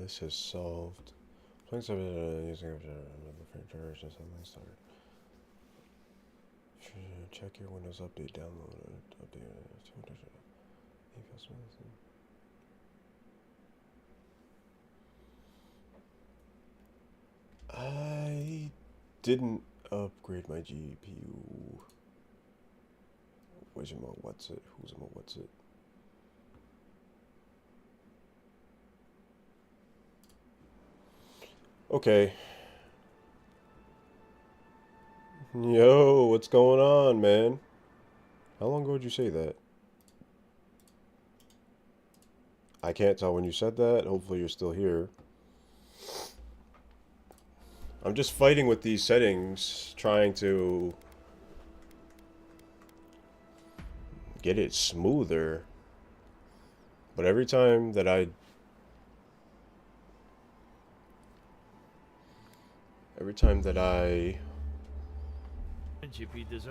This is solved. Playing some using another generation something started. Check your Windows Update download. I didn't upgrade my GPU. What's it? What's it? Okay. Yo, what's going on, man? How long ago did you say that? I can't tell when you said that. Hopefully you're still here. I'm just fighting with these settings, trying to get it smoother. But every time that I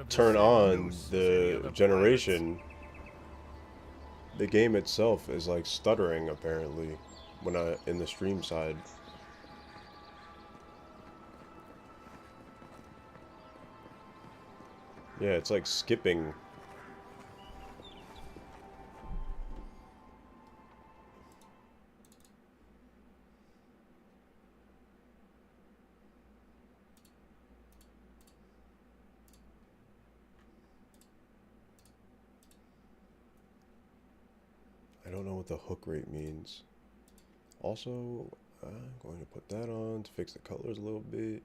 turn on the generation, the game itself is like stuttering apparently when in the stream side. Yeah, it's like skipping. I don't know what the hook rate means. Also, I'm going to put that on to fix the colors a little bit.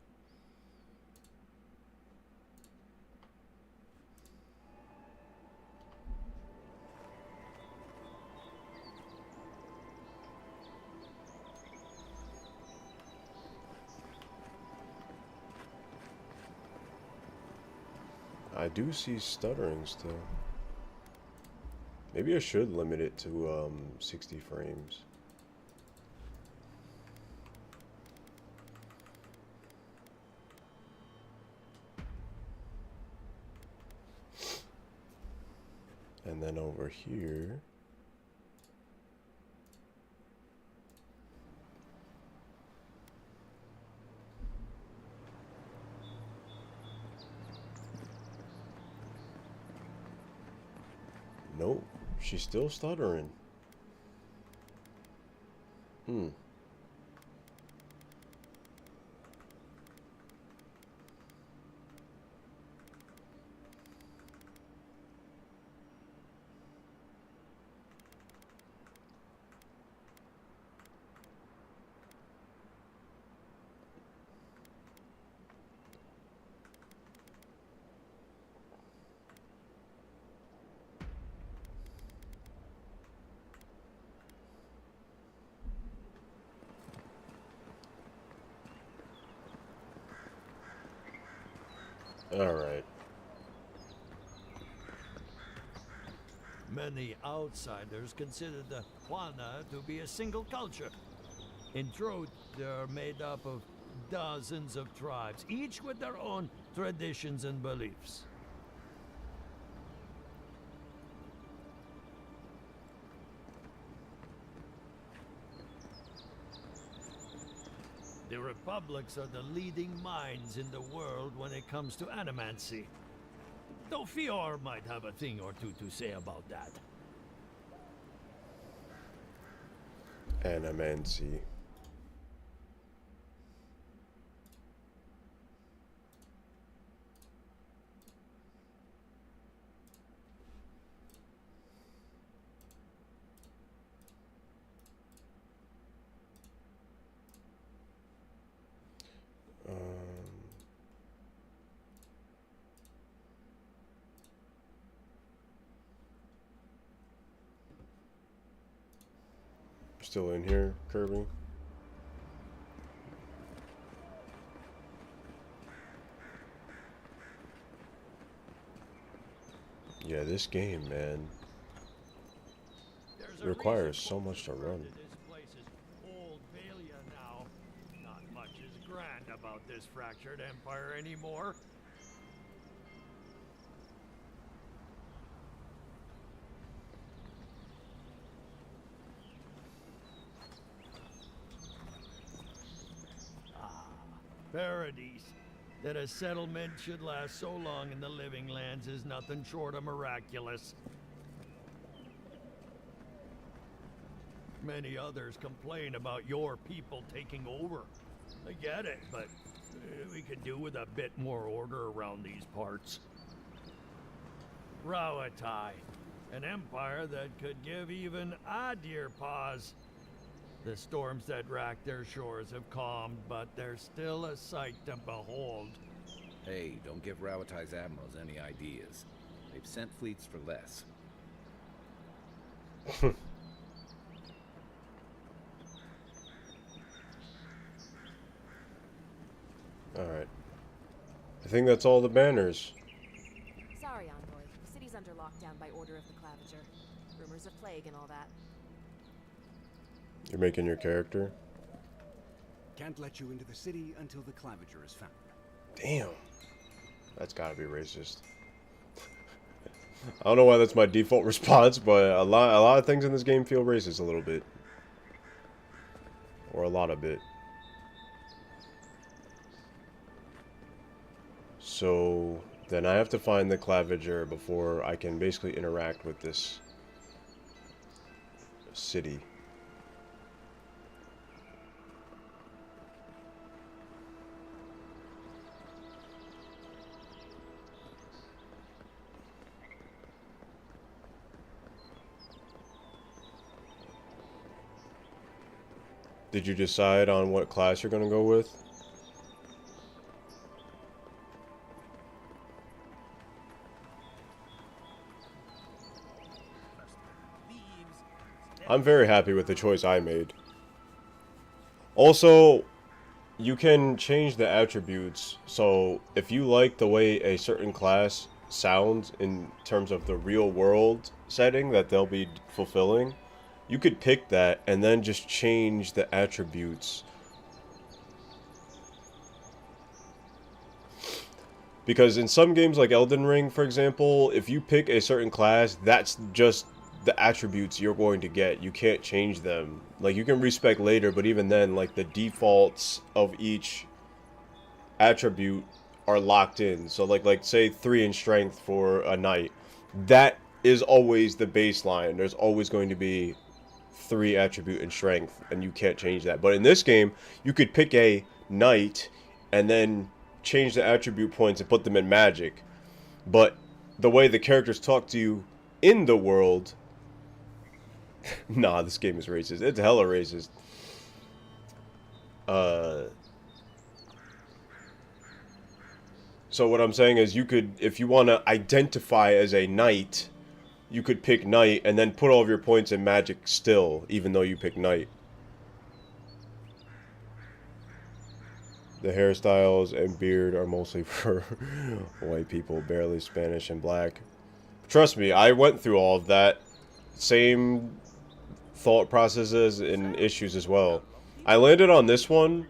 I do see stuttering still. Maybe I should limit it to 60 frames. And then over here, nope, she's still stuttering. Alright. Many outsiders consider the Juana to be a single culture. In truth, they're made up of dozens of tribes, each with their own traditions and beliefs. The republics are the leading minds in the world when it comes to animancy. Though Fior might have a thing or two to say about that. Animancy. Still in here, Kirby? Yeah, this game, man, There's it requires so much to run. This place is Old Valia now. Not much is grand about this fractured empire anymore. Paradise. That a settlement should last so long in the living lands is nothing short of miraculous. Many others complain about your people taking over. I get it, but we could do with a bit more order around these parts. Rawatai, an empire that could give even Adir pause. The storms that rack their shores have calmed, but they're still a sight to behold. Hey, don't give Rawatai's admirals any ideas. They've sent fleets for less. Alright. I think that's all the banners. Sorry, Envoy. The city's under lockdown by order of the Claviger. Rumors of plague and all that. You're making your character? Can't let you into the city until the Claviger is found. Damn. That's gotta be racist. I don't know why that's my default response, but a lot of things in this game feel racist a little bit. Or a lot of it. So then I have to find the Claviger before I can basically interact with this city. Did you decide on what class you're going to go with? I'm very happy with the choice I made. Also, you can change the attributes. So if you like the way a certain class sounds in terms of the real world setting that they'll be fulfilling, you could pick that and then just change the attributes. Because in some games like Elden Ring, for example, if you pick a certain class, that's just the attributes you're going to get. You can't change them. Like, you can respec later, but even then, like, the defaults of each attribute are locked in. So like say 3 in strength for a knight. That is always the baseline. There's always going to be 3 attribute in strength, and you can't change that. But in this game, you could pick a knight and then change the attribute points and put them in magic. But the way the characters talk to you in the world, nah, this game is racist. It's hella racist. So what I'm saying is, you could, if you want to identify as a knight, you could pick knight and then put all of your points in magic still, even though you pick knight. The hairstyles and beard are mostly for white people, barely Spanish and black. Trust me, I went through all of that. Same thought processes and issues as well. I landed on this one.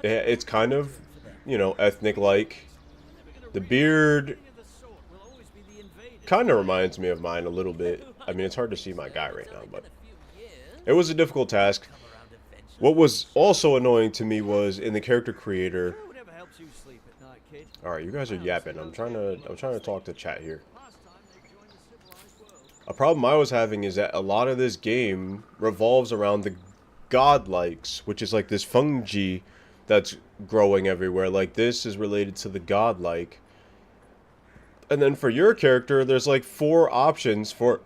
It's kind of, you know, ethnic-like. The beard kind of reminds me of mine a little bit. I mean, it's hard to see my guy right now, but it was a difficult task. What was also annoying to me was in the character creator. All right, you guys are yapping. I'm trying to talk to chat here. A problem I was having is that a lot of this game revolves around the godlikes, which is like this fungi that's growing everywhere. Like this is related to the godlike. And then for your character, there's like 4 options for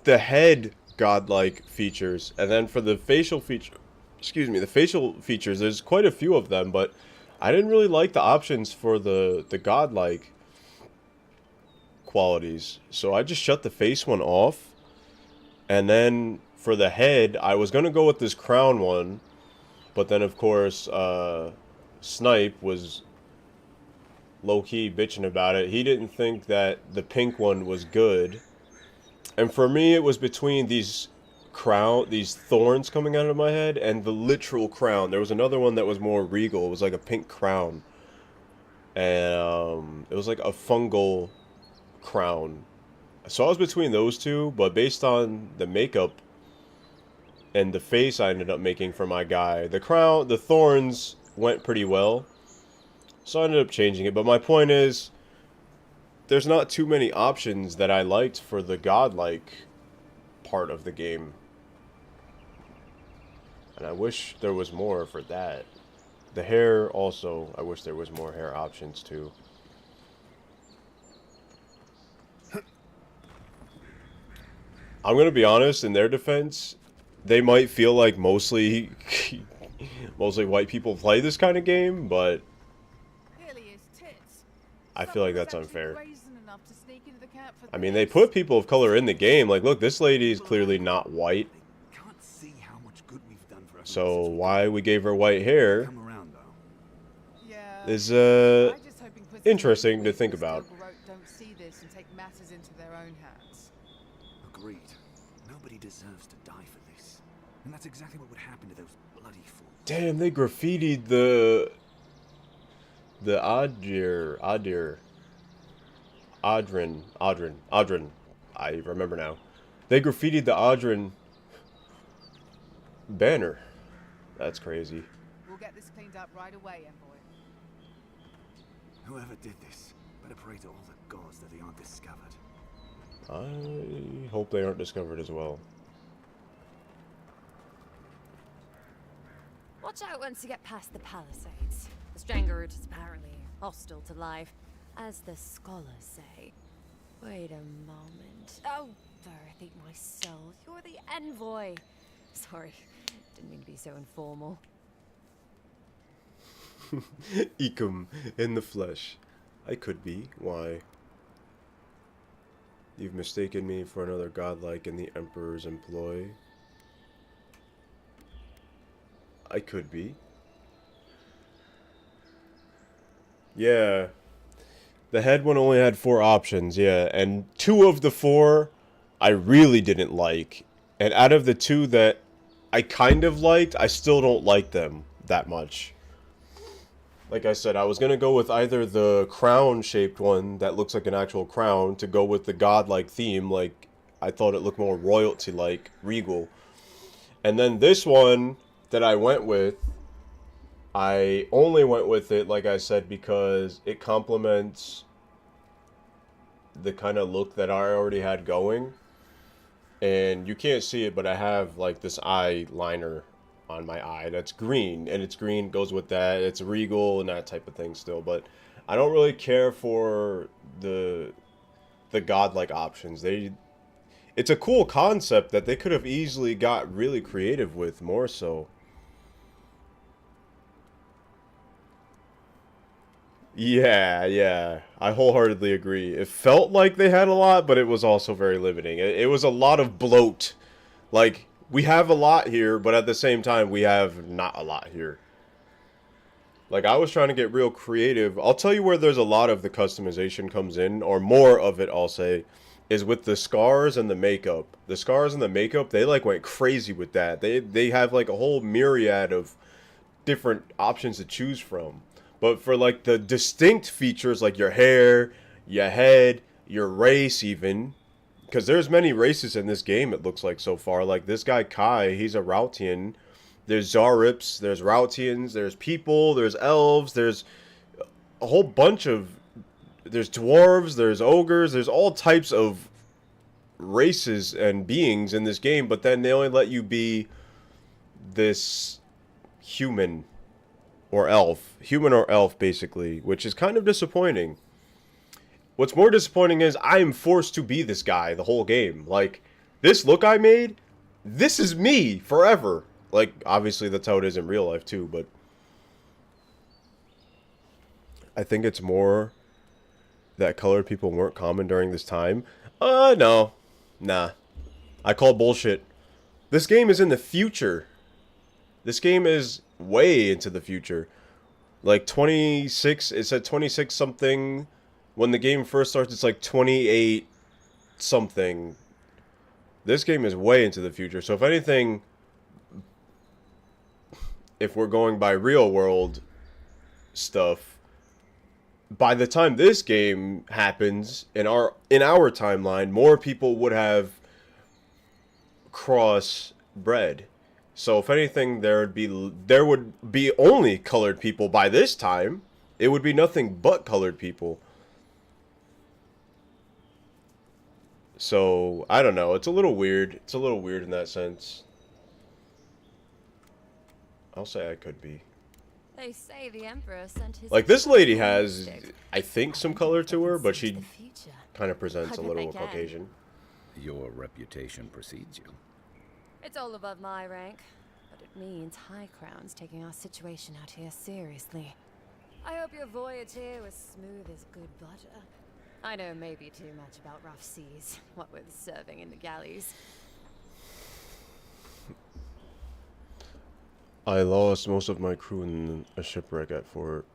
the head godlike features. And then for the facial feature, the facial features, there's quite a few of them, but I didn't really like the options for the godlike qualities. So I just shut the face one off. And then for the head, I was going to go with this crown one. But then, of course, Snipe was low-key bitching about it. He didn't think that the pink one was good. And for me, it was between these thorns coming out of my head and the literal crown. There was another one that was more regal. It was like a pink crown. And it was like a fungal crown. So I was between those two, but based on the makeup and the face I ended up making for my guy, the thorns went pretty well. So I ended up changing it. But my point is, there's not too many options that I liked for the godlike part of the game. And I wish there was more for that. The hair also, I wish there was more hair options too. I'm gonna be honest, in their defense, they might feel like mostly white people play this kind of game, but I feel like that's unfair. I mean, they put people of color in the game. Like, look, this lady is clearly not white. So why we gave her white hair is interesting to think about. Agreed. Nobody deserves to die for this. And that's exactly what would happen to those bloody fools. Damn, they graffitied the Audrin. I remember now. They graffitied the Audrin banner. That's crazy. We'll get this cleaned up right away, Envoy. Whoever did this, better pray to all the gods that they aren't discovered. I hope they aren't discovered as well. Watch out once you get past the palisades. The Stranger route is apparently hostile to life, as the scholars say. Wait a moment. Oh, Verith, eat my soul. You're the envoy. Sorry, didn't mean to be so informal. Ecum in the flesh. I could be. Why? You've mistaken me for another godlike in the Emperor's employ. I could be. Yeah. The head one only had 4 options, yeah. And 2 of the 4 I really didn't like. And out of the 2 that I kind of liked, I still don't like them that much. Like I said, I was going to go with either the crown-shaped one that looks like an actual crown to go with the godlike theme. Like, I thought it looked more royalty-like, regal. And then this one that I went with, I only went with it, like I said, because it complements the kind of look that I already had going. And you can't see it, but I have, like, this eyeliner on my eye that's green, and it's green, goes with that. It's regal and that type of thing still, but I don't really care for the godlike options. It's a cool concept that they could have easily got really creative with, more so. Yeah, I wholeheartedly agree. It felt like they had a lot, but it was also very limiting. It was a lot of bloat. Like, we have a lot here, but at the same time, we have not a lot here. Like, I was trying to get real creative. I'll tell you where there's a lot of the customization comes in, or more of it, I'll say, is with the scars and the makeup. The scars and the makeup, they like went crazy with that. They have like a whole myriad of different options to choose from. But for like the distinct features like your hair, your head, your race even, because there's many races in this game it looks like so far. Like this guy Kai, he's a Routian. There's Zarips, there's Routians, there's people, there's elves, there's a whole bunch of there's dwarves, there's ogres, there's all types of races and beings in this game, but then they only let you be this human or elf basically, which is kind of disappointing. What's more disappointing is I am forced to be this guy the whole game. Like, this look I made, this is me forever. Like, obviously that's how it is in real life too, but I think it's more that colored people weren't common during this time. No. Nah. I call bullshit. This game is in the future. This game is way into the future. Like 26, it said 26 something. When the game first starts, it's like 28 something. This game is way into the future. So if anything, if we're going by real world stuff, by the time this game happens in our timeline, more people would have crossbred. So if anything, there would be only colored people by this time. It would be nothing but colored people. So I don't know. It's a little weird. It's a little weird in that sense. I'll say I could be. They say the Emperor sent his Like, this lady has, I think, some color to her, but she kind of presents a little Caucasian. Your reputation precedes you. It's all above my rank, but it means High Crown's taking our situation out here seriously. I hope your voyage here was smooth as good butter. I know maybe too much about rough seas, what with serving in the galleys. I lost most of my crew in a shipwreck at Fort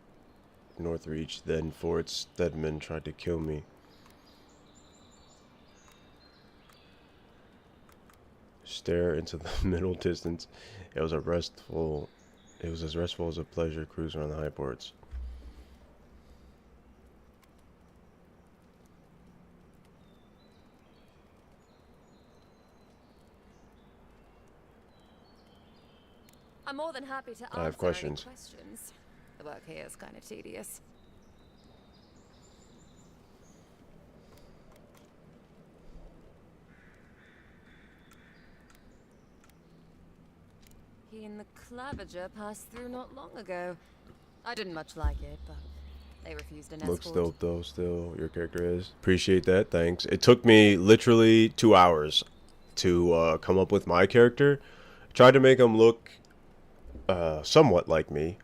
Northreach. Then Fort Stedman tried to kill me. Stare into the middle distance. It was as restful as a pleasure cruise around the high ports. I'm more than happy to answer I have questions. any questions. The work here is kind of tedious. He and the Clavager passed through not long ago. I didn't much like it, but they refused an escort. Looks dope though, still, your character is. Appreciate that, thanks. It took me literally 2 hours to come up with my character. Tried to make him look somewhat like me,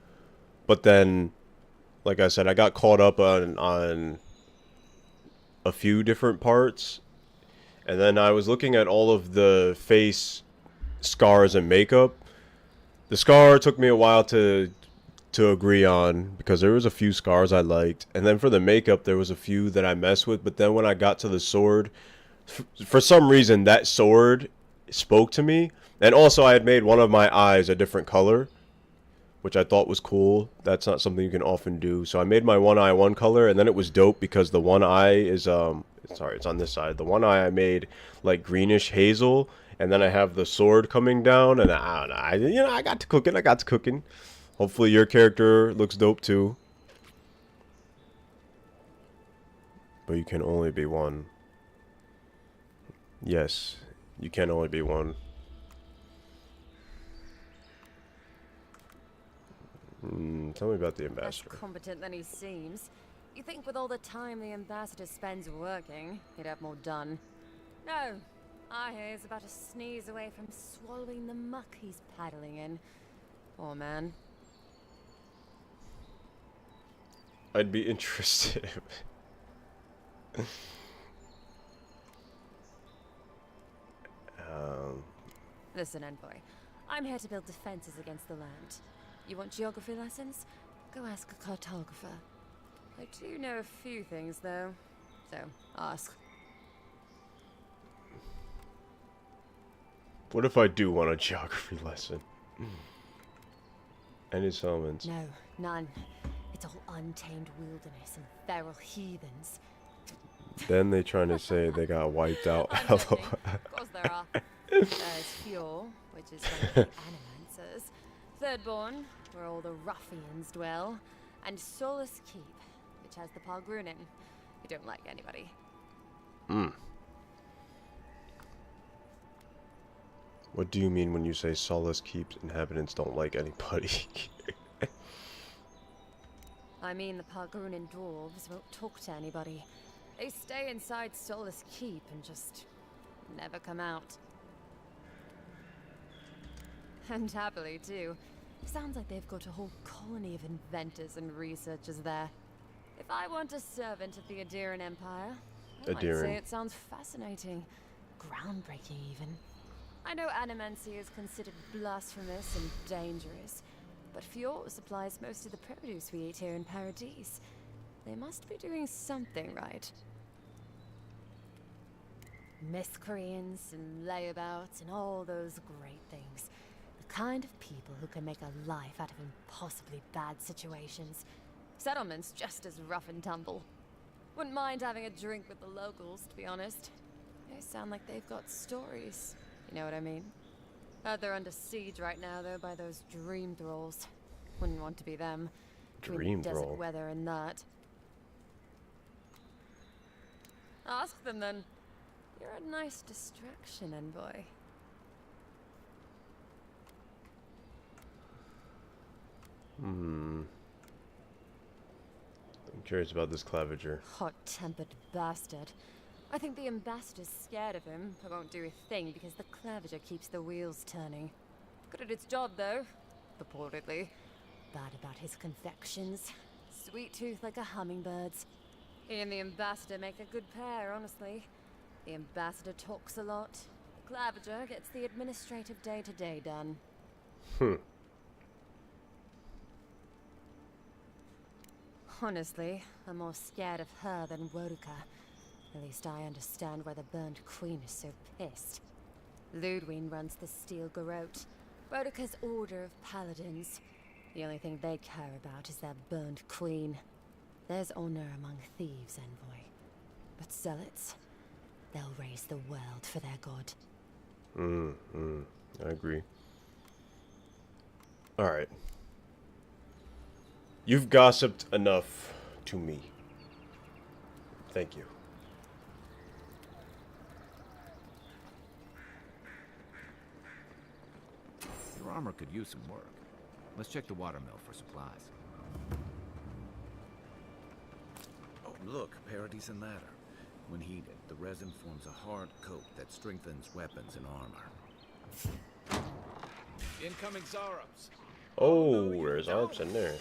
but then, like I said, I got caught up on a few different parts, and then I was looking at all of the face scars and makeup. The scar took me a while to agree on, because there was a few scars I liked, and then for the makeup there was a few that I messed with, but then when I got to the sword, for some reason that sword spoke to me. And also I had made one of my eyes a different color, which I thought was cool. That's not something you can often do. So I made my one eye one color, and then it was dope because the one eye is sorry, it's on this side. The one eye I made like greenish hazel, and then I have the sword coming down, and I don't know. I got to cooking. Hopefully your character looks dope too. But you can only be one. Yes, you can only be one. Tell me about the ambassador. Less competent than he seems. You think with all the time the ambassador spends working, he'd have more done. No, I hear he's about to sneeze away from swallowing the muck he's paddling in. Poor man. I'd be interested. Listen, envoy. I'm here to build defenses against the land. You want geography lessons? go ask a cartographer. I do know a few things, though. So, ask. What if I do want a geography lesson? Any summons? No, none. It's all untamed wilderness and feral heathens. Then they trying to say they got wiped out. I'm joking. Of course there are. There's Fjord, which is one of the Animancers. Thirdborn, where all the ruffians dwell. And Solus Keep, which has the Pargrunin, who don't like anybody. Hmm. What do you mean when you say Solace Keep's inhabitants don't like anybody? I mean the Pargrunin dwarves won't talk to anybody. They stay inside Solus Keep and just never come out. And happily, too. Sounds like they've got a whole colony of inventors and researchers there. If I want a servant of the Adiran Empire, I might say it sounds fascinating. Groundbreaking, even. I know animancy is considered blasphemous and dangerous, but Fjord supplies most of the produce we eat here in Paradise. They must be doing something right. Miscreants and layabouts and all those great things. The kind of people who can make a life out of impossibly bad situations. Settlements just as rough and tumble. Wouldn't mind having a drink with the locals, to be honest. They sound like they've got stories. You know what I mean? Heard they're under siege right now, though, by those dream thralls. Wouldn't want to be them. Dream desert thrall. weather and that. Ask them then. You're a nice distraction, envoy. Hmm. I'm curious about this Claviger. Hot-tempered bastard. I think the ambassador's scared of him, but won't do a thing because the Claviger keeps the wheels turning. Good at its job, though. Purportedly. Bad about his confections. Sweet tooth like a hummingbird's. He and the ambassador make a good pair, honestly. The ambassador talks a lot. The Claviger gets the administrative day-to-day done. Honestly, I'm more scared of her than Woduka. At least I understand why the Burned Queen is so pissed. Ludwig runs the Steel Garrote, Woduka's order of paladins. The only thing they care about is their Burned Queen. There's honor among thieves, envoy. But zealots, they'll raise the world for their god. I agree. Alright. You've gossiped enough to me. Thank you. Your armor could use some work. Let's check the watermill for supplies. Oh, look, Paradise and Ladder. When heated, the resin forms a hard coat that strengthens weapons and armor. Incoming Zarops. Oh, there's Arps in there.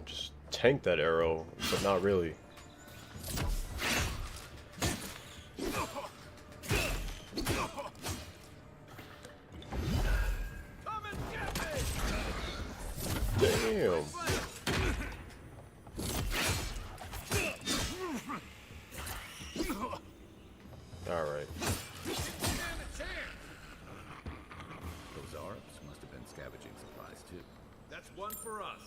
Just tank that arrow, but not really. Damn. Alright. Those Arps must have been scavenging supplies too. That's one for us.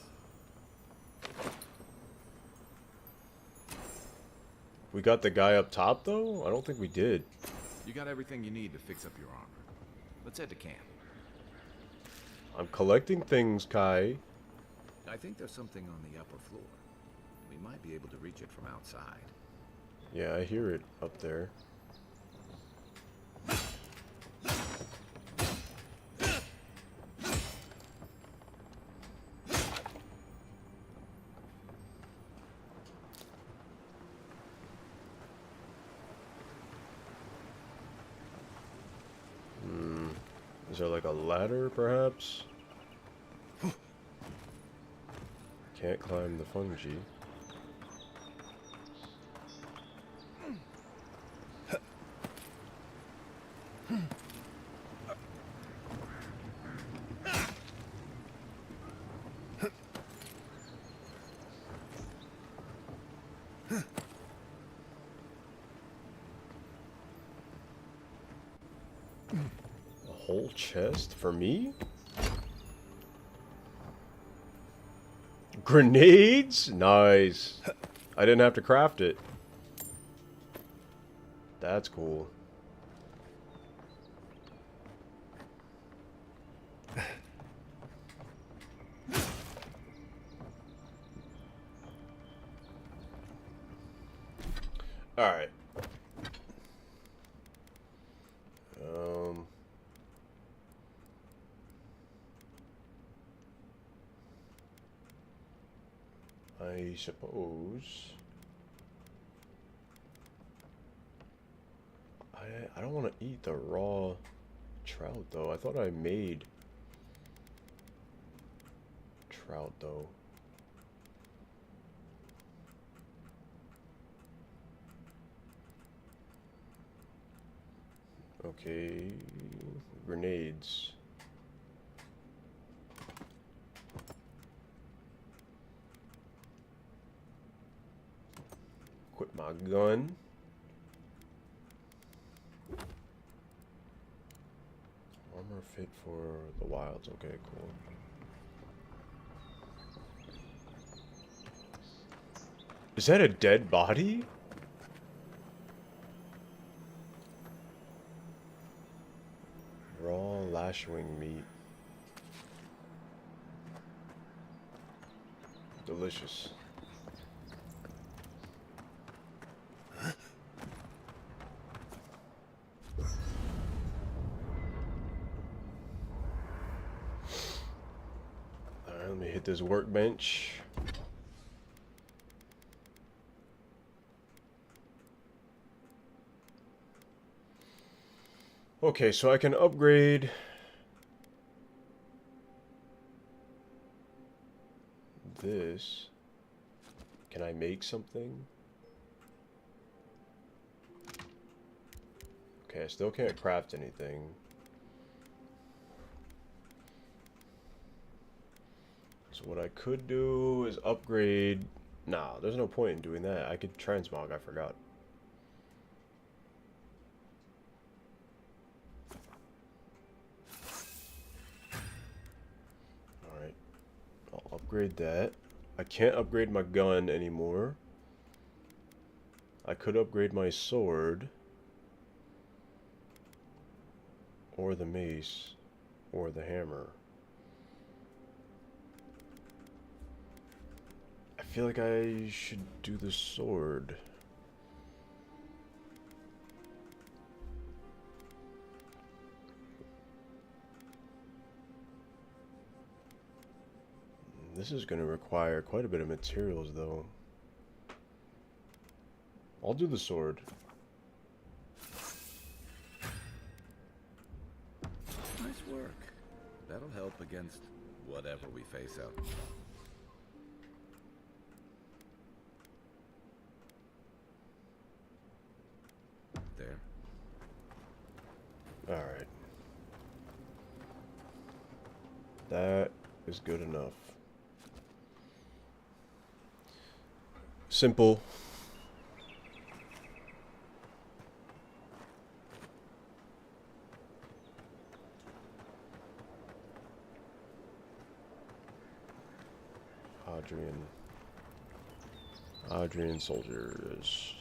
We got the guy up top, though? I don't think we did. You got everything you need to fix up your armor. Let's head to camp. I'm collecting things, Kai. I think there's something on the upper floor. We might be able to reach it from outside. Yeah, I hear it up there. Is there like a ladder, perhaps? Can't climb the fungi. A whole chest for me? Grenades? Nice. I didn't have to craft it. That's cool. Alright. I suppose I don't want to eat the raw trout though. I thought I made trout though. Okay, grenades. Equip my gun. Armor fit for the wilds. Okay, cool. Is that a dead body? Raw lashwing meat. Delicious. Alright, let me hit this workbench. Okay, so I can upgrade this. Can I make something? Okay, I still can't craft anything. So what I could do is upgrade... Nah, there's no point in doing that. I could transmog, I forgot. Alright. I'll upgrade that. I can't upgrade my gun anymore. I could upgrade my sword. Or the mace. Or the hammer. I feel like I should do the sword. This is going to require quite a bit of materials, though. I'll do the sword. Nice work. That'll help against whatever we face out. There. Alright. That is good enough. Simple. Adrian soldiers.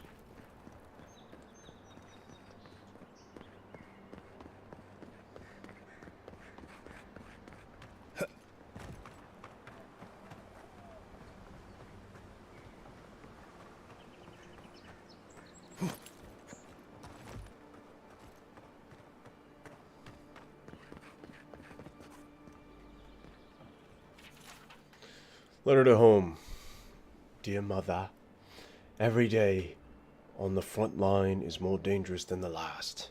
Letter to home. Dear mother, every day on the front line is more dangerous than the last.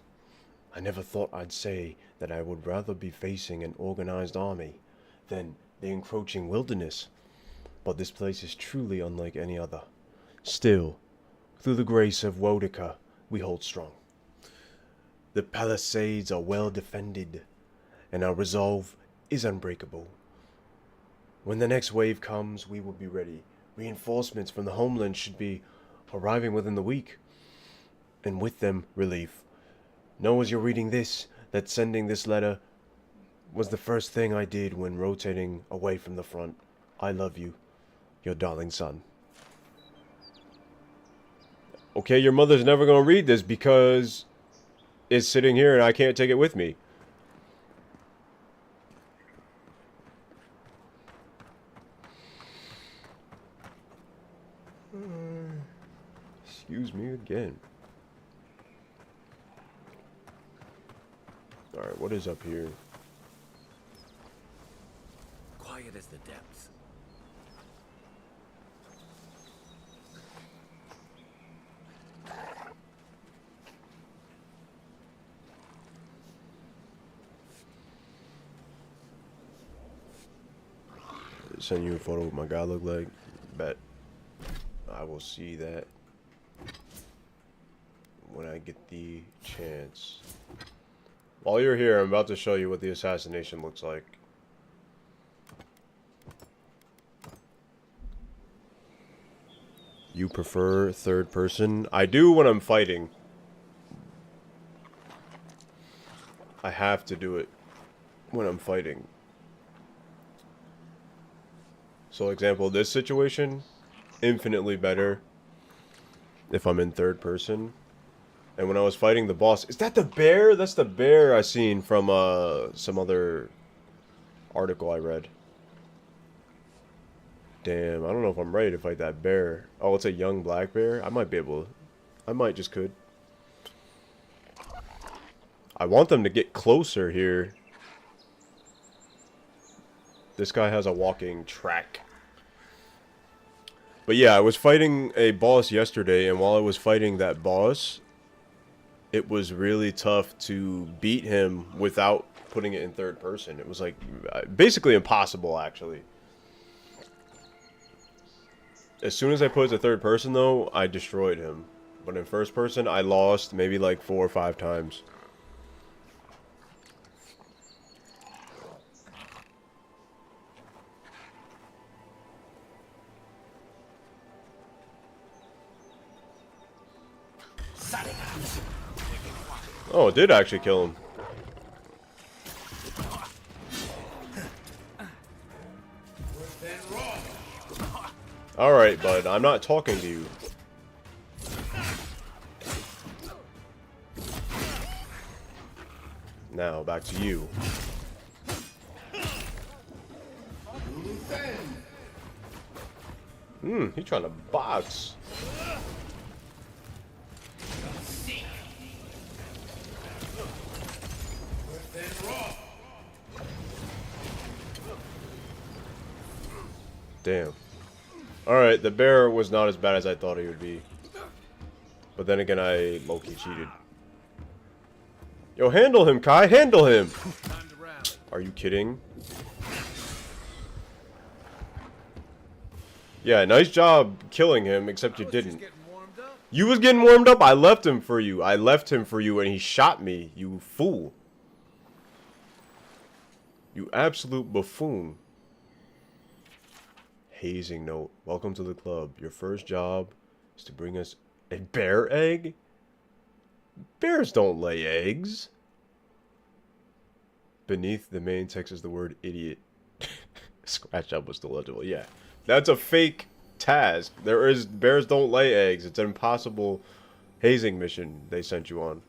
I never thought I'd say that I would rather be facing an organized army than the encroaching wilderness, but this place is truly unlike any other. Still, through the grace of Wodica, we hold strong. The palisades are well defended, and our resolve is unbreakable. When the next wave comes, we will be ready. Reinforcements from the homeland should be arriving within the week, and with them, relief. Know as you're reading this, that sending this letter was the first thing I did when rotating away from the front. I love you, your darling son. Okay, your mother's never gonna read this because it's sitting here and I can't take it with me. Excuse me again. Alright, what is up here? Quiet as the depths. Send you a photo of what my guy look like. Bet I will see that when I get the chance. While you're here, I'm about to show you what the assassination looks like. You prefer third person? I do when I'm fighting. I have to do it when I'm fighting. So, example, this situation, infinitely better if I'm in third person. And when I was fighting the boss, is that the bear? That's the bear I seen from some other article I read. Damn, I don't know if I'm ready to fight that bear. Oh, it's a young black bear? I might be able to. I might just could. I want them to get closer here. This guy has a walking track. But yeah, I was fighting a boss yesterday, and while I was fighting that boss, it was really tough to beat him without putting it in third person. It was like basically impossible, actually. As soon as I put it to third person, though, I destroyed him. But in first person, I lost maybe like 4 or 5 times. Oh, it did actually kill him. Alright, bud, I'm not talking to you. Now, back to you. He's trying to box. Damn. Alright, the bear was not as bad as I thought he would be. But then again, I low-key cheated. Yo, handle him, Kai! Handle him! Are you kidding? Yeah, nice job killing him, except you didn't. You was getting warmed up? I left him for you. I left him for you and he shot me, you fool. You absolute buffoon. Hazing note. Welcome to the club. Your first job is to bring us a bear egg? Bears don't lay eggs. Beneath the main text is the word idiot. Scratch up was still legible. Yeah. That's a fake task. Bears don't lay eggs. It's an impossible hazing mission they sent you on.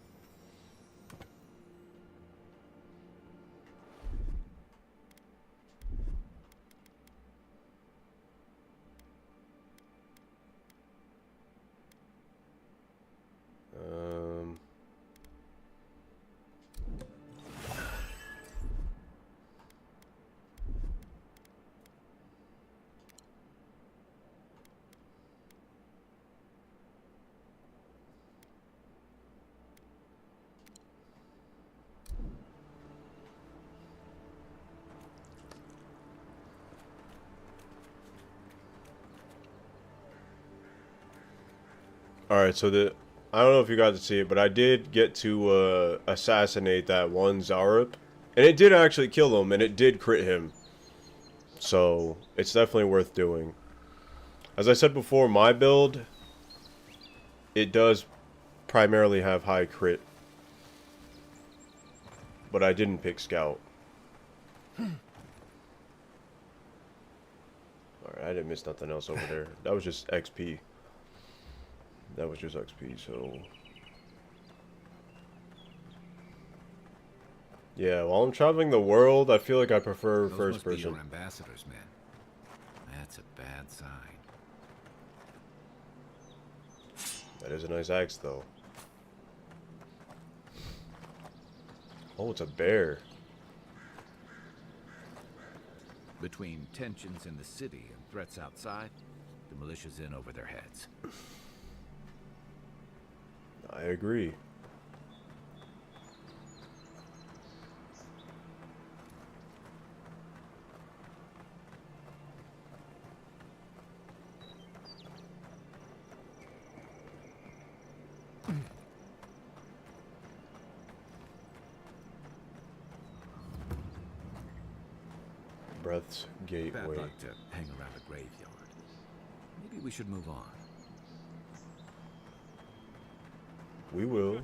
Alright, so I don't know if you got to see it, but I did get to assassinate that one Zarup. And it did actually kill him, and it did crit him. So, it's definitely worth doing. As I said before, my build, it does primarily have high crit. But I didn't pick Scout. Alright, I didn't miss nothing else over there. That was just XP. That was just XP, so... Yeah, while I'm traveling the world, I feel like I prefer Those first must be person. your ambassadors, man. That's a bad sign. That is a nice axe, though. Oh, it's a bear. Between tensions in the city and threats outside, the militia's in over their heads. I agree. Breath's Bad Gateway. luck to hang around a graveyard. Maybe we should move on. We will.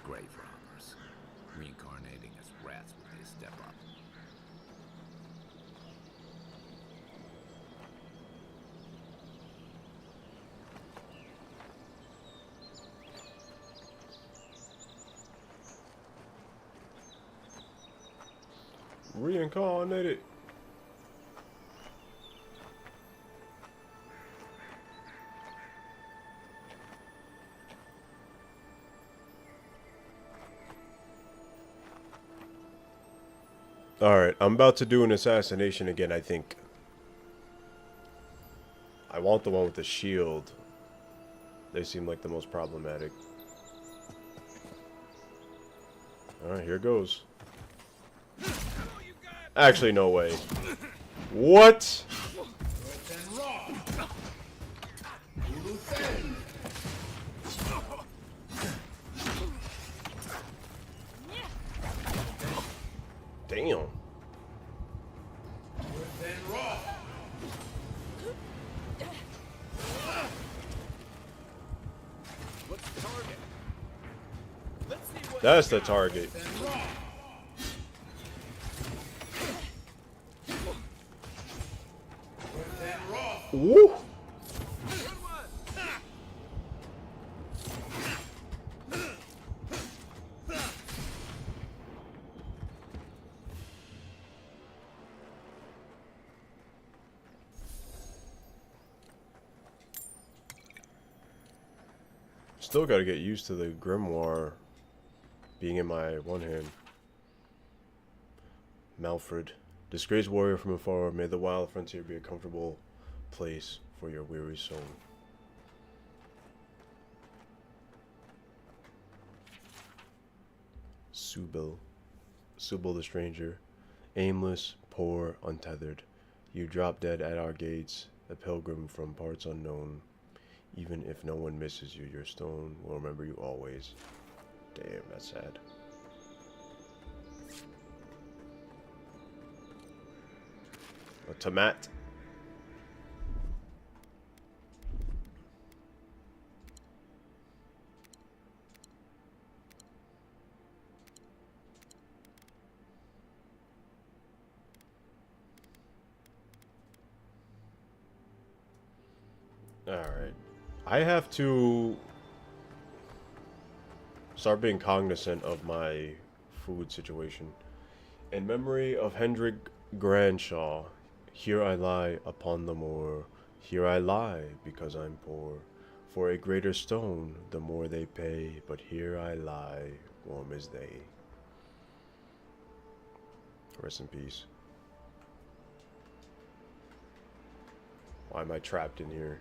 Grave robbers. Reincarnating as rats when they step up. Reincarnated. Alright, I'm about to do an assassination again, I think. I want the one with the shield. They seem like the most problematic. Alright, here goes. Actually, no way. What? Damn. That's the target. Woo! Still gotta get used to the grimoire being in my one hand. Malfred, disgraced warrior from afar, may the wild frontier be a comfortable place for your weary soul. Subil the stranger, aimless, poor, untethered. You drop dead at our gates, a pilgrim from parts unknown. Even if no one misses you, your stone will remember you always. Damn, that's sad. A tomat. Alright. I have to start being cognizant of my food situation. In memory of Hendrik Granshaw, here I lie upon the moor. Here I lie because I'm poor. For a greater stone, the more they pay. But here I lie, warm as they. Rest in peace. Why am I trapped in here?